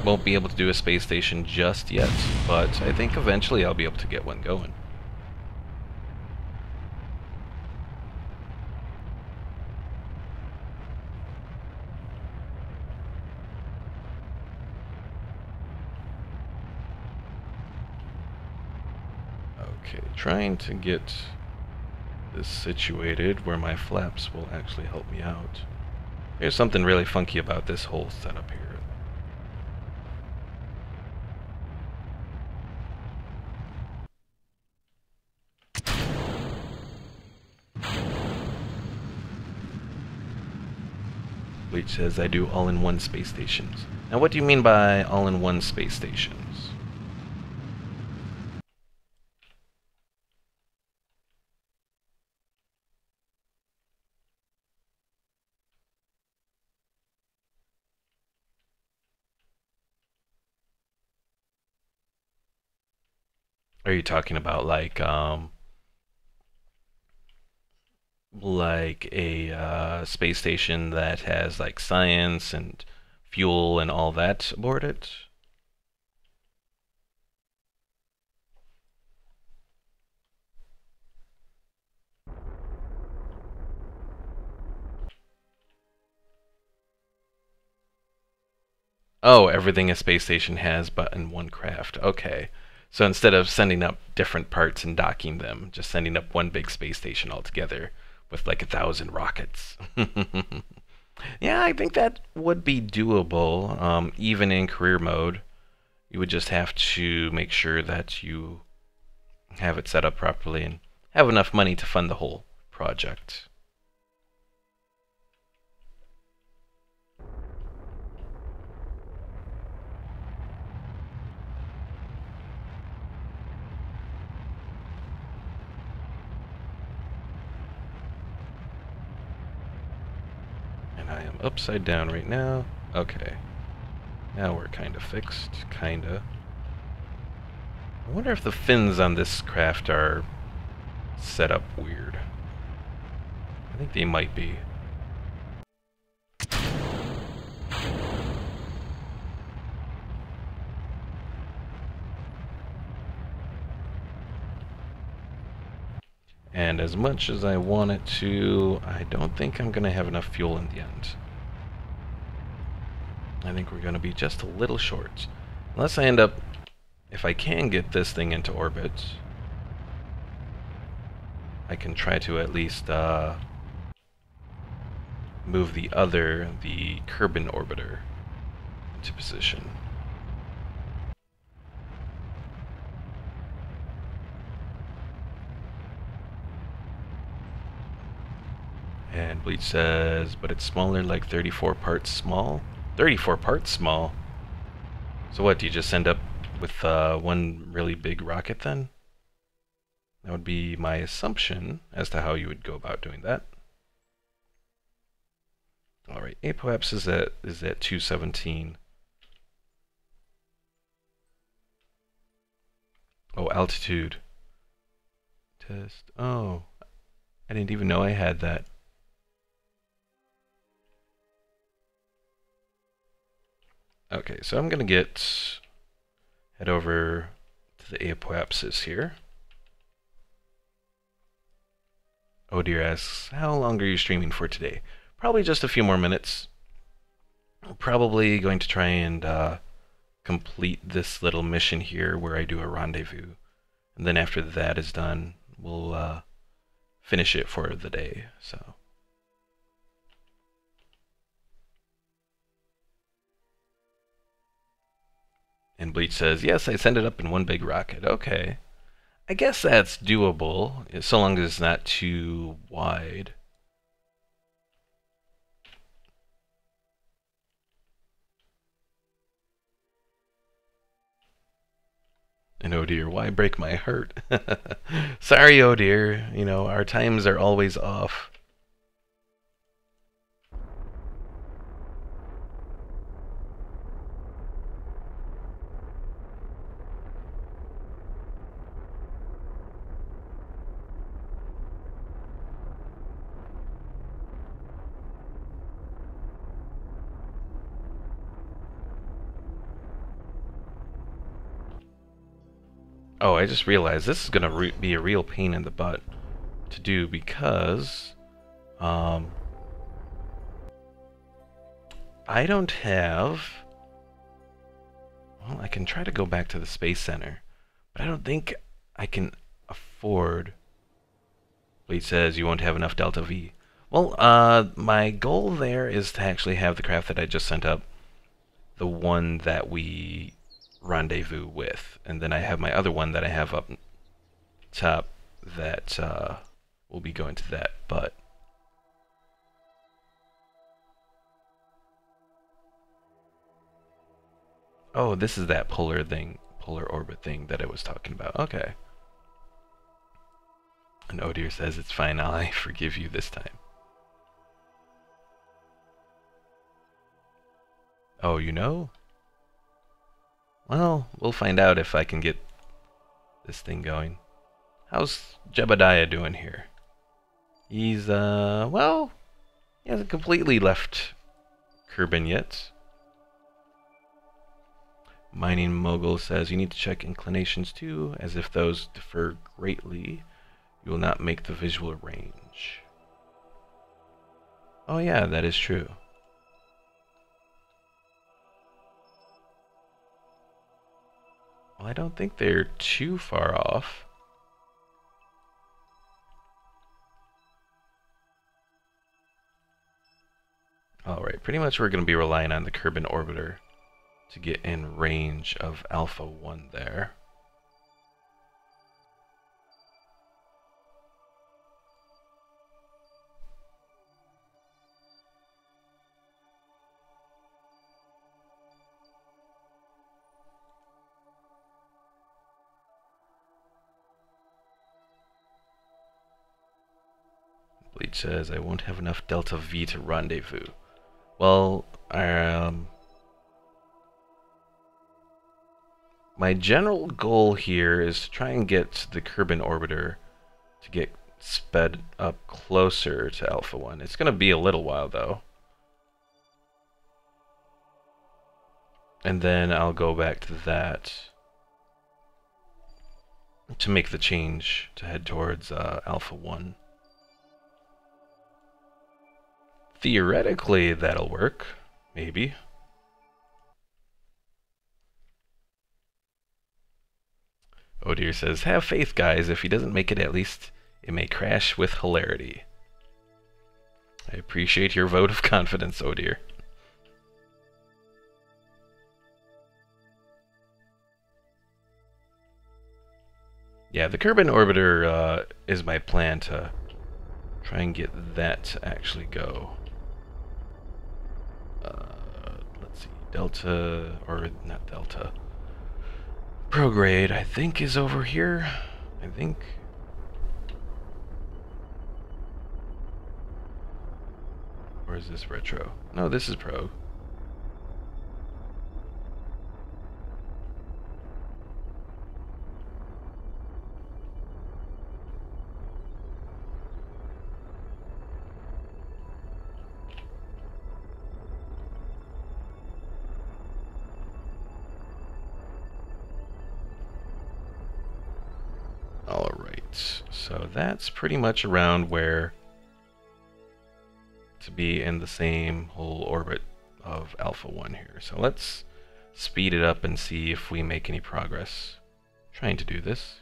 Won't be able to do a space station just yet, but I think eventually I'll be able to get one going. Okay, trying to get this situated where my flaps will actually help me out. There's something really funky about this whole setup here. Bleach says I do all-in-one space stations. Now what do you mean by all-in-one space stations? Are you talking about like a space station that has like science and fuel and all that aboard it? Oh, everything a space station has but in one craft. Okay. So instead of sending up different parts and docking them, just sending up one big space station altogether with like 1,000 rockets. Yeah, I think that would be doable, even in career mode. You would just have to make sure that you have it set up properly and have enough money to fund the whole project. And I am upside down right now. Okay. Now we're kind of fixed. Kinda. I wonder if the fins on this craft are set up weird. I think they might be. And as much as I want it to, I don't think I'm going to have enough fuel in the end. I think we're going to be just a little short. Unless I end up, if I can get this thing into orbit, I can try to at least move the Kerbin orbiter into position. And Bleach says, but it's smaller, like 34 parts small? 34 parts small? So what, do you just end up with one really big rocket then? That would be my assumption as to how you would go about doing that. Alright, Apoapsis is at 217. Oh, altitude. Test. Oh, I didn't even know I had that. Okay, so I'm gonna head over to the Apoapsis here. Oh dear asks, how long are you streaming for today? Probably just a few more minutes. I'm probably going to try and complete this little mission here where I do a rendezvous. And then after that is done, we'll finish it for the day. So. And Bleach says, yes, I send it up in one big rocket. Okay. I guess that's doable, so long as it's not too wide. And oh dear, why break my heart? Sorry, oh dear. You know, our times are always off. Oh, I just realized this is going to be a real pain in the butt to do because I don't have... Well, I can try to go back to the Space Center, but I don't think I can afford... Wait, says you won't have enough Delta V. Well, my goal there is to actually have the craft that I just sent up, the one that we rendezvous with, and then I have my other one that I have up top that will be going to that, but Oh, this is that polar orbit thing that I was talking about. Okay. And Odir says it's fine, I forgive you this time. Oh, you know? Well, we'll find out if I can get this thing going. How's Jebediah doing here? He's, well, he hasn't completely left Kerbin yet. Mining Mogul says you need to check inclinations too, as if those differ greatly, you will not make the visual range. Oh yeah, that is true. Well, I don't think they're too far off. Alright, pretty much we're going to be relying on the Kerbin orbiter to get in range of Alpha 1 there. Bleach says, I won't have enough Delta V to rendezvous. Well, my general goal here is to try and get the Kerbin orbiter to get sped up closer to Alpha 1. It's going to be a little while, though. And then I'll go back to that to make the change to head towards Alpha 1. Theoretically, that'll work. Maybe. Odir says, have faith, guys. If he doesn't make it, at least it may crash with hilarity. I appreciate your vote of confidence, Odir. Yeah, the Kerbin orbiter is my plan to try and get that to actually go. Let's see, Delta, or not Delta. Prograde, I think, is over here. I think. Or is this retro? No, this is Pro. Alright, so that's pretty much around where to be in the same whole orbit of Alpha 1 here. So let's speed it up and see if we make any progress trying to do this.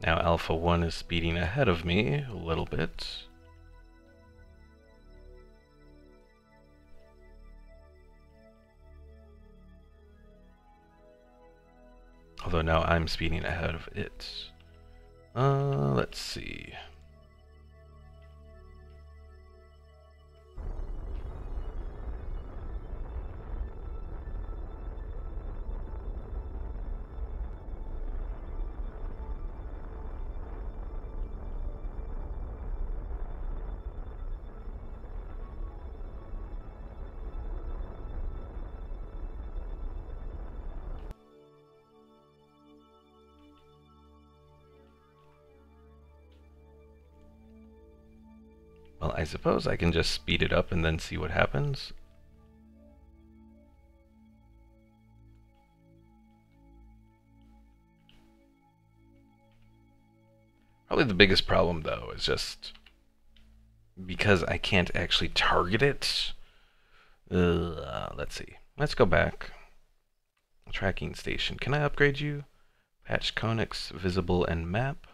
Now Alpha 1 is speeding ahead of me a little bit. Although now I'm speeding ahead of it. Let's see. Well, I suppose I can just speed it up and then see what happens. Probably the biggest problem, though, is just because I can't actually target it. Let's see. Let's go back. Tracking station. Can I upgrade you? Patch conics, visible, and map.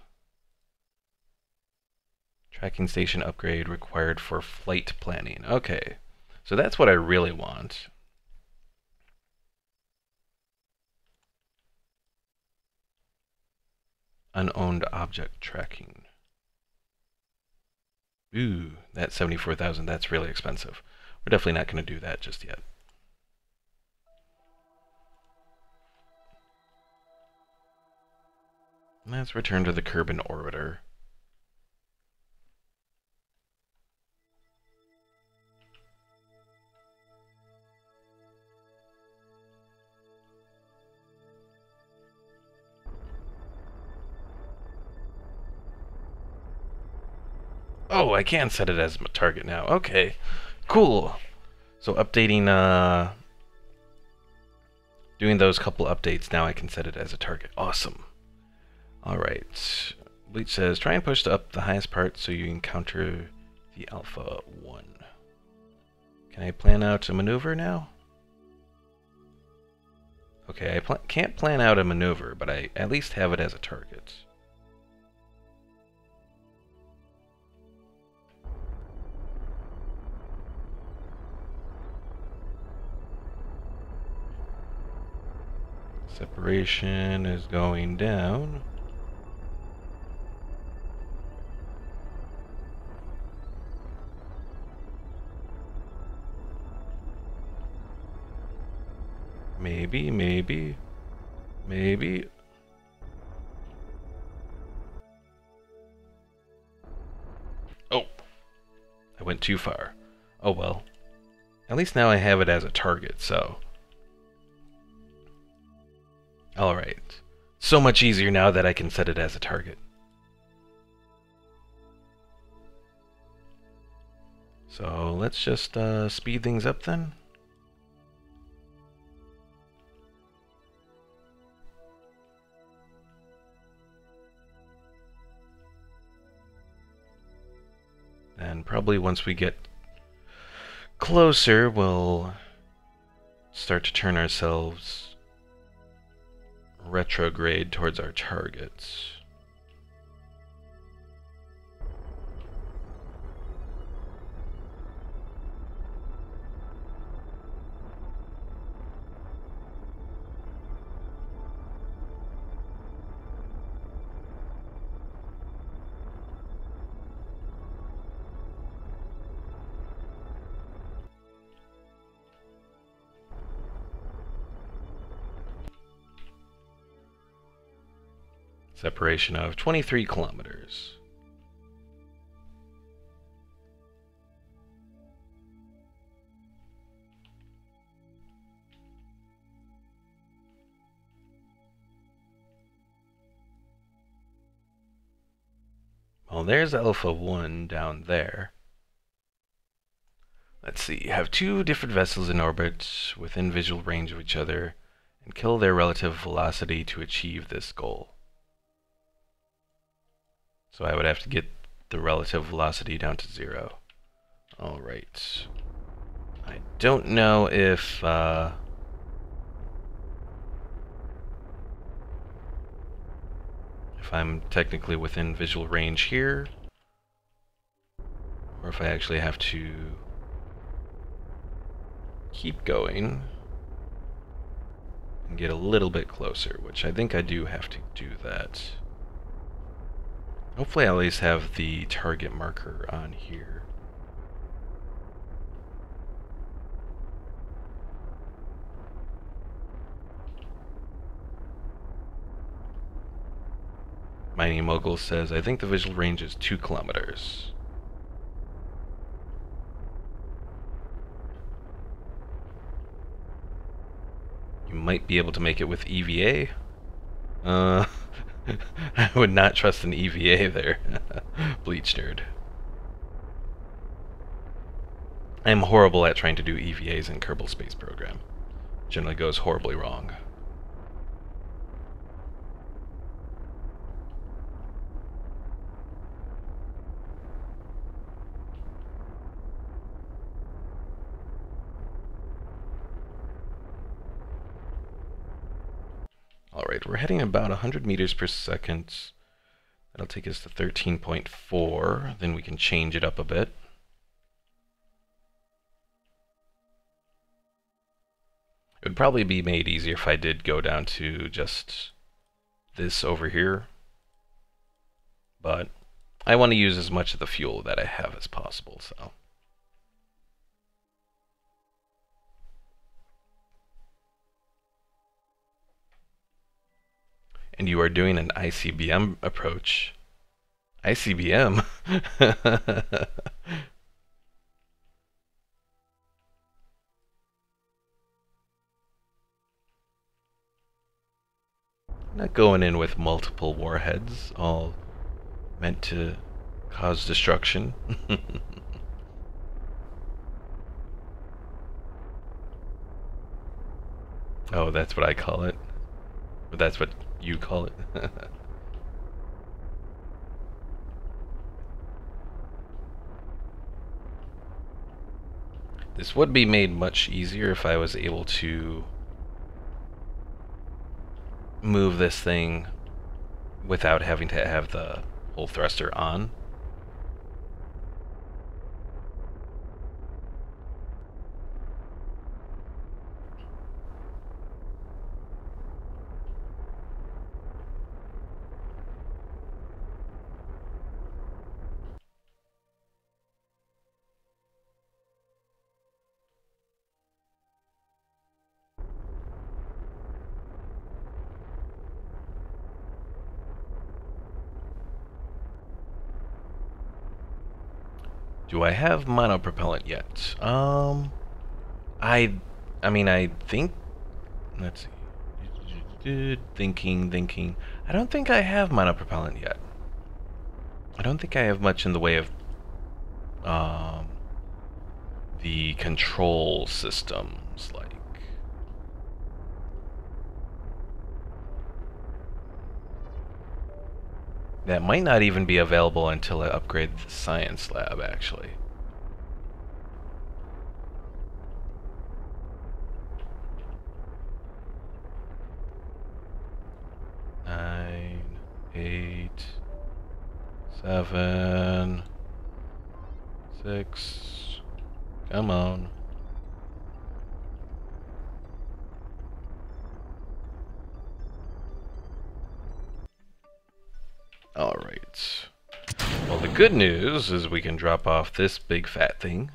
Tracking station upgrade required for flight planning. Okay, so that's what I really want. Unowned object tracking. Ooh, that 74,000, that's really expensive. We're definitely not going to do that just yet. Let's return to the Kerbin orbiter. Oh, I can set it as a target now. Okay, cool. So updating, doing those couple updates, now I can set it as a target. Awesome. Alright. Bleach says, try and push to up the highest part so you encounter the Alpha 1. Can I plan out a maneuver now? Okay, I can't plan out a maneuver, but I at least have it as a target. Separation is going down. Maybe, maybe, maybe. Oh, I went too far. Oh well. At least now I have it as a target, so. Alright. So much easier now that I can set it as a target. So let's just speed things up then. And probably once we get closer, we'll start to turn ourselves retrograde towards our targets. Separation of 23 kilometers. Well, there's Alpha 1 down there. Let's see, have two different vessels in orbit within visual range of each other and kill their relative velocity to achieve this goal. So I would have to get the relative velocity down to 0. Alright. I don't know if I'm technically within visual range here, or if I actually have to keep going and get a little bit closer, which I think I do have to do that. Hopefully I at least have the target marker on here. Mining Mogul says, I think the visual range is 2 kilometers. You might be able to make it with EVA. I would not trust an EVA there. Bleach nerd. I'm horrible at trying to do EVAs in Kerbal Space Program. Generally goes horribly wrong. Alright, we're heading about 100 meters per second. That'll take us to 13.4. Then we can change it up a bit. It would probably be made easier if I did go down to just this over here. But I want to use as much of the fuel that I have as possible, so. And you are doing an ICBM approach. ICBM? Not going in with multiple warheads, all meant to cause destruction. Oh, that's what I call it. But that's what you call it. This would be made much easier if I was able to move this thing without having to have the whole thruster on. Do I have monopropellant yet? I mean, I think, let's see. Thinking. I don't think I have monopropellant yet. I don't think I have much in the way of the control systems, like. That might not even be available until I upgrade the science lab, actually. Nine, 8, 7, 6. Come on. Alright. Well, the good news is we can drop off this big fat thing.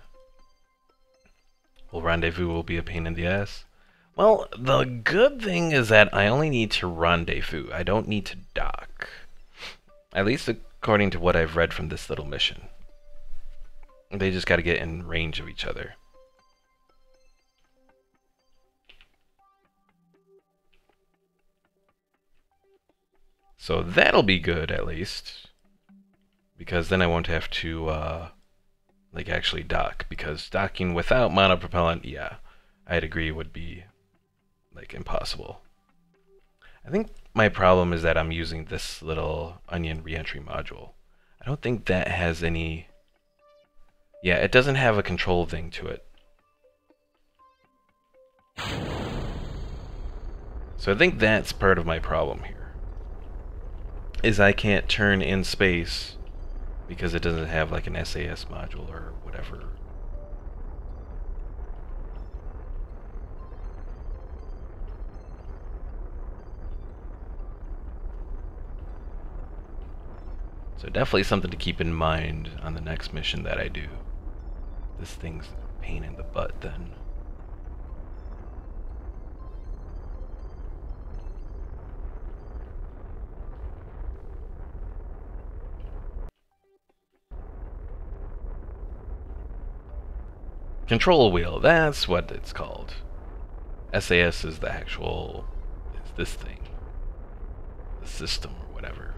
Well, rendezvous will be a pain in the ass. Well, the good thing is that I only need to rendezvous. I don't need to dock. At least according to what I've read from this little mission. They just gotta get in range of each other. So that'll be good, at least. Because then I won't have to, like, actually dock. Because docking without monopropellant, yeah, I'd agree would be, like, impossible. I think my problem is that I'm using this little onion reentry module. I don't think that has any... Yeah, it doesn't have a control thing to it. So I think that's part of my problem here. Is I can't turn in space because it doesn't have like an SAS module or whatever. So definitely something to keep in mind on the next mission that I do. This thing's a pain in the butt then. Control wheel, that's what it's called. SAS is the actual, it's this thing. The system or whatever.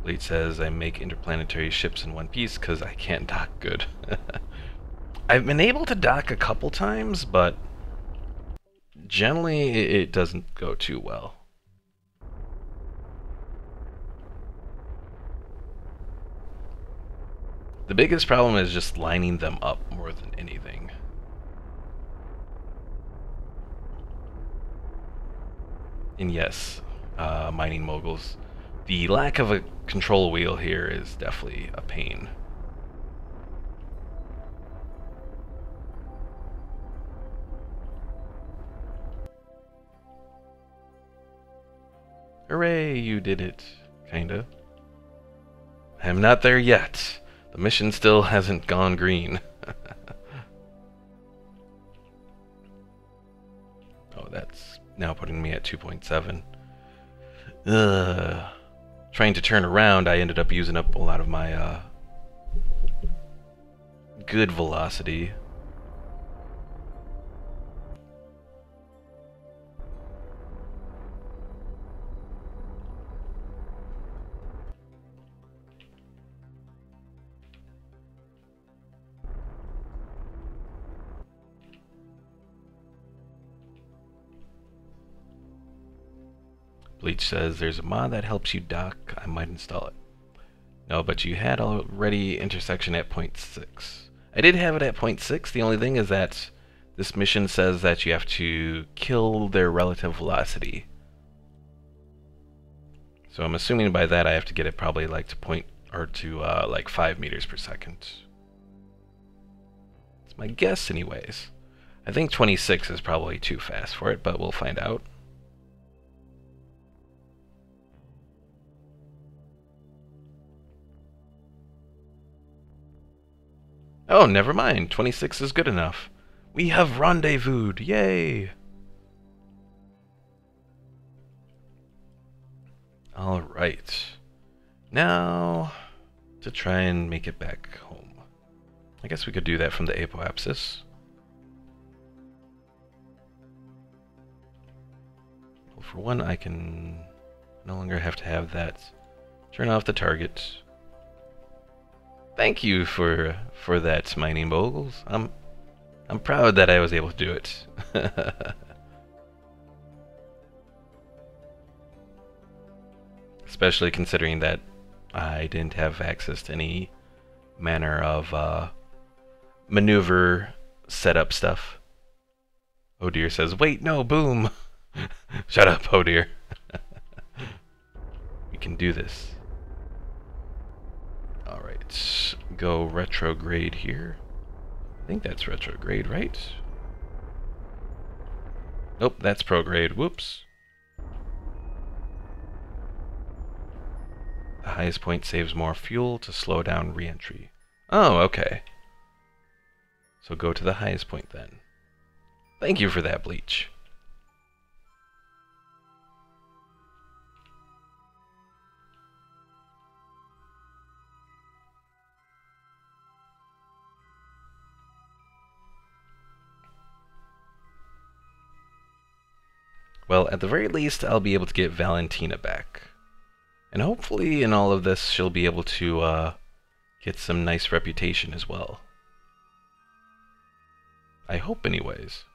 Lead says I make interplanetary ships in one piece because I can't dock good. I've been able to dock a couple times, but generally it doesn't go too well. The biggest problem is just lining them up more than anything. And yes, mining moguls. The lack of a control wheel here is definitely a pain. Hooray, you did it. Kinda. I'm not there yet. The mission still hasn't gone green. Oh, that's now putting me at 2.7. Ugh. Trying to turn around, I ended up using up a lot of my good velocity. Bleach says there's a mod that helps you dock. I might install it. No, but you had already intersection at 0.6. I did have it at 0.6. The only thing is that this mission says that you have to kill their relative velocity. So I'm assuming by that I have to get it probably like to like 5 meters per second. It's my guess anyways. I think 26 is probably too fast for it, but we'll find out. Oh, never mind. 26 is good enough. We have rendezvoused. Yay! Alright. Now, to try and make it back home. I guess we could do that from the apoapsis. Well, for one, I can no longer have to have that turn off the target. Thank you for that, mining moguls. I'm proud that I was able to do it. Especially considering that I didn't have access to any manner of maneuver setup stuff. Oh dear says, wait, no, boom. Shut up, oh dear. We can do this. Alright, go retrograde here. I think that's retrograde, right? Nope, that's prograde. Whoops. The highest point saves more fuel to slow down re-entry. Oh, okay. So go to the highest point then. Thank you for that, Bleach. Well, at the very least, I'll be able to get Valentina back. And hopefully in all of this, she'll be able to get some nice reputation as well. I hope anyways.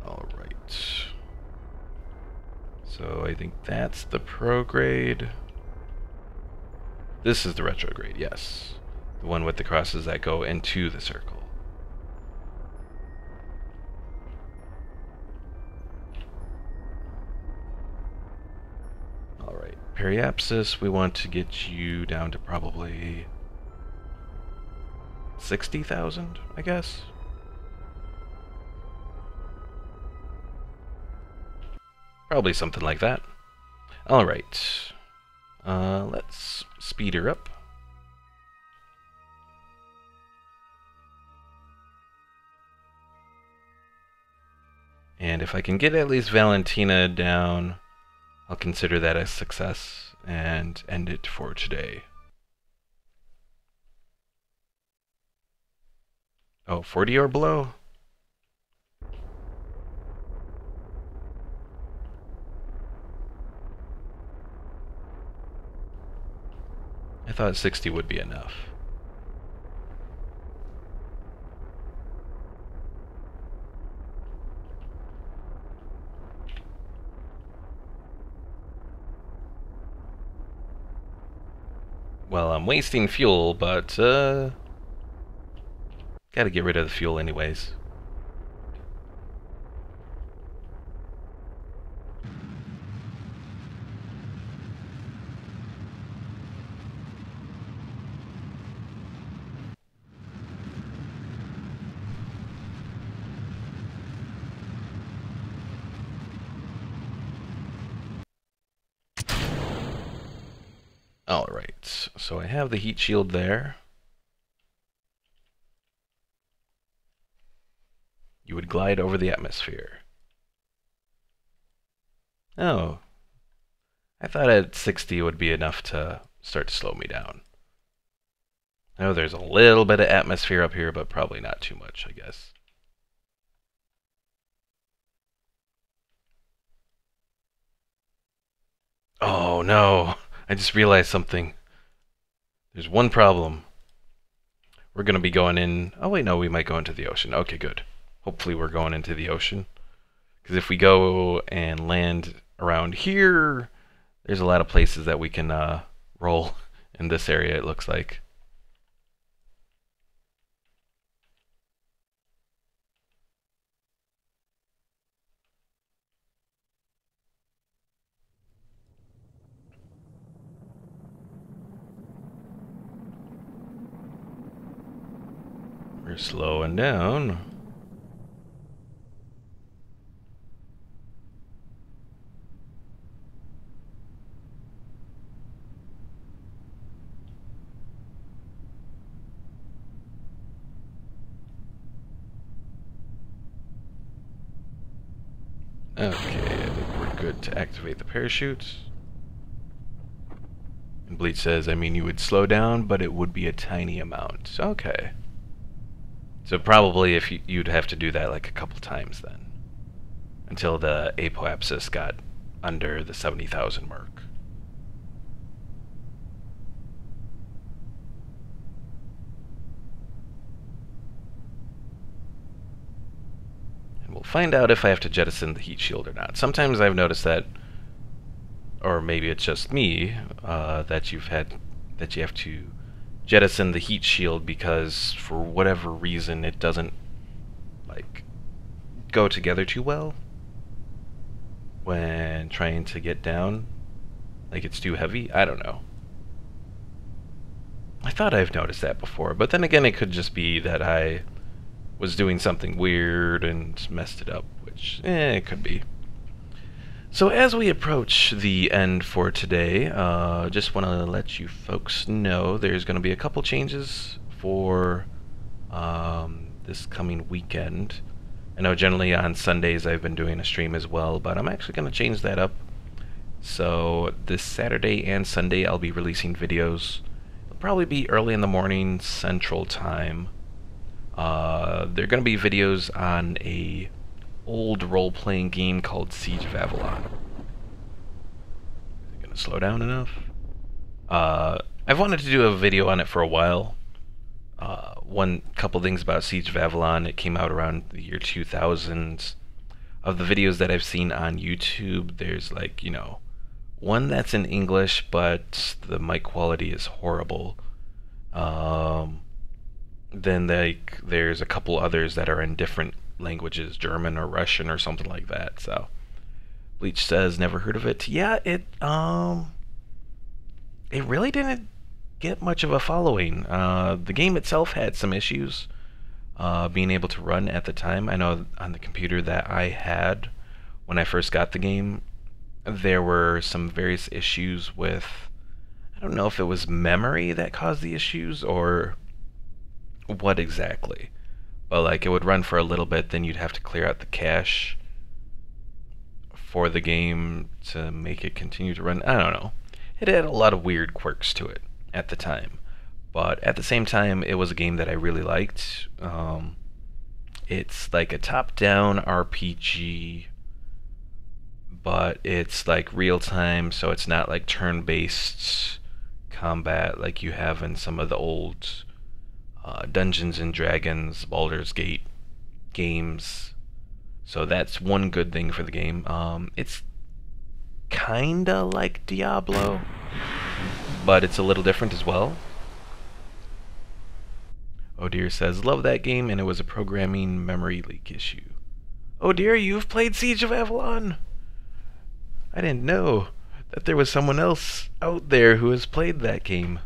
Alright. So I think that's the prograde. This is the retrograde, yes. The one with the crosses that go into the circle. Alright, periapsis, we want to get you down to probably 60,000, I guess. Probably something like that. Alright. Let's speed her up. And if I can get at least Valentina down, I'll consider that a success and end it for today. Oh, 40 or below? I thought 60 would be enough. Well, I'm wasting fuel, but, Gotta get rid of the fuel anyways. Alright, so I have the heat shield there. You would glide over the atmosphere. Oh, I thought at 60 would be enough to start to slow me down. I know there's a little bit of atmosphere up here, but probably not too much, I guess. Oh no, I just realized something. There's one problem. We're going to be going in... Oh wait, no, we might go into the ocean. Okay, good. Hopefully we're going into the ocean. Because if we go and land around here, there's a lot of places that we can roll in this area, it looks like. We're slowing down. Okay, I think we're good to activate the parachute. And Bleach says, I mean, you would slow down, but it would be a tiny amount. Okay. So probably if you'd have to do that like a couple times then. Until the apoapsis got under the 70,000 mark. And we'll find out if I have to jettison the heat shield or not. Sometimes I've noticed that, or maybe it's just me, that you have to jettison the heat shield because for whatever reason it doesn't like go together too well when trying to get down. Like it's too heavy. I don't know. I thought I've noticed that before, but then again it could just be that I was doing something weird and messed it up, which it could be. So as we approach the end for today, just want to let you folks know there's going to be a couple changes for this coming weekend. I know generally on Sundays I've been doing a stream as well, but I'm actually going to change that up. So this Saturday and Sunday I'll be releasing videos. It'll probably be early in the morning Central Time. They're going to be videos on a old role-playing game called Siege of Avalon. Is it going to slow down enough? I've wanted to do a video on it for a while. One couple things about Siege of Avalon, it came out around the year 2000. Of the videos that I've seen on YouTube, there's like, you know, one that's in English, but the mic quality is horrible. Then there's a couple others that are in different languages, German or Russian or something like that. So Bleach says never heard of it. Yeah, it really didn't get much of a following. The game itself had some issues being able to run at the time. I know on the computer that I had when I first got the game, there were some various issues with, I don't know if it was memory that caused the issues or what exactly. But like it would run for a little bit, then you'd have to clear out the cache for the game to make it continue to run. I don't know. It had a lot of weird quirks to it at the time. But at the same time, it was a game that I really liked. It's like a top-down RPG, but it's like real-time, so it's not like turn-based combat like you have in some of the old Dungeons and Dragons, Baldur's Gate games. So that's one good thing for the game. It's kinda like Diablo, but it's a little different as well. Oh dear says, love that game and it was a programming memory leak issue. Oh dear, you've played Siege of Avalon! I didn't know that there was someone else out there who has played that game.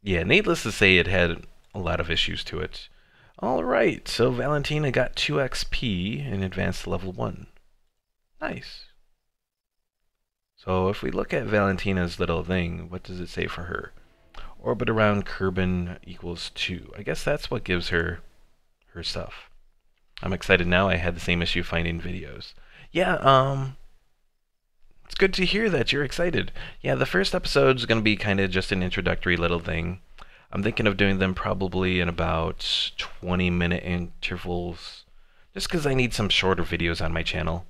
Yeah, needless to say, it had a lot of issues to it. Alright, so Valentina got 2 XP and advanced to level 1. Nice. So if we look at Valentina's little thing, what does it say for her? Orbit around Kerbin equals 2. I guess that's what gives her her stuff. I'm excited now. I had the same issue finding videos. Yeah, it's good to hear that you're excited. Yeah, the first episode's going to be kind of just an introductory little thing. I'm thinking of doing them probably in about 20-minute intervals, just because I need some shorter videos on my channel.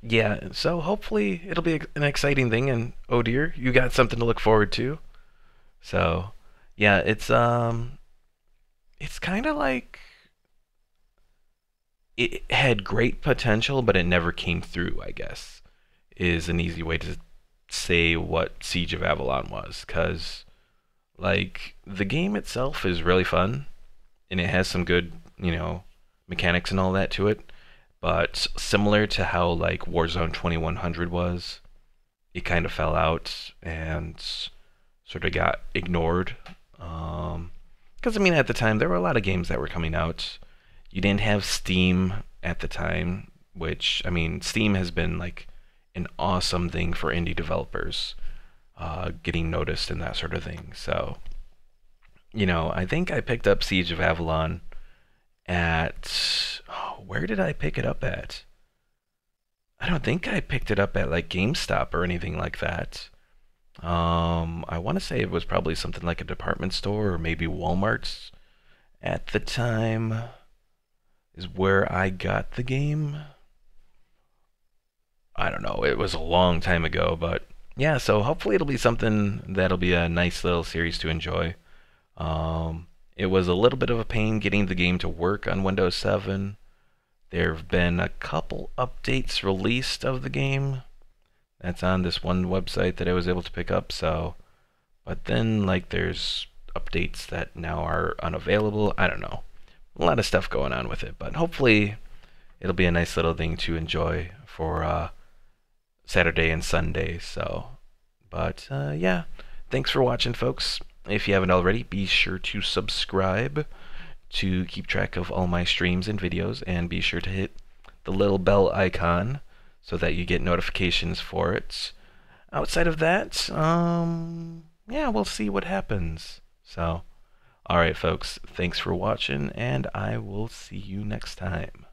Yeah, so hopefully it'll be an exciting thing, and oh dear, you got something to look forward to. So, yeah, it's kind of like it had great potential, but it never came through, I guess, is an easy way to say what Siege of Avalon was. Because, like, the game itself is really fun, and it has some good, mechanics and all that to it. But similar to how, like, Warzone 2100 was, it kind of fell out and sort of got ignored. Because, I mean, at the time, there were a lot of games that were coming out. You didn't have Steam at the time, which, I mean, Steam has been, like, an awesome thing for indie developers, getting noticed and that sort of thing. So, I think I picked up Siege of Avalon at... Oh, where did I pick it up at? I don't think I picked it up at, like, GameStop or anything like that. I want to say it was probably something like a department store or maybe Walmart's at the time is where I got the game. I don't know. It was a long time ago, but yeah, so hopefully it'll be something that'll be a nice little series to enjoy. It was a little bit of a pain getting the game to work on Windows 7. There have been a couple updates released of the game. That's on this one website that I was able to pick up, so... But then, like, there's updates that now are unavailable. I don't know. A lot of stuff going on with it, but hopefully it'll be a nice little thing to enjoy for Saturday and Sunday, so... But, yeah. Thanks for watching, folks. If you haven't already, be sure to subscribe to keep track of all my streams and videos, and be sure to hit the little bell icon so that you get notifications for it. Outside of that, yeah, we'll see what happens. So, alright folks, thanks for watching, and I will see you next time.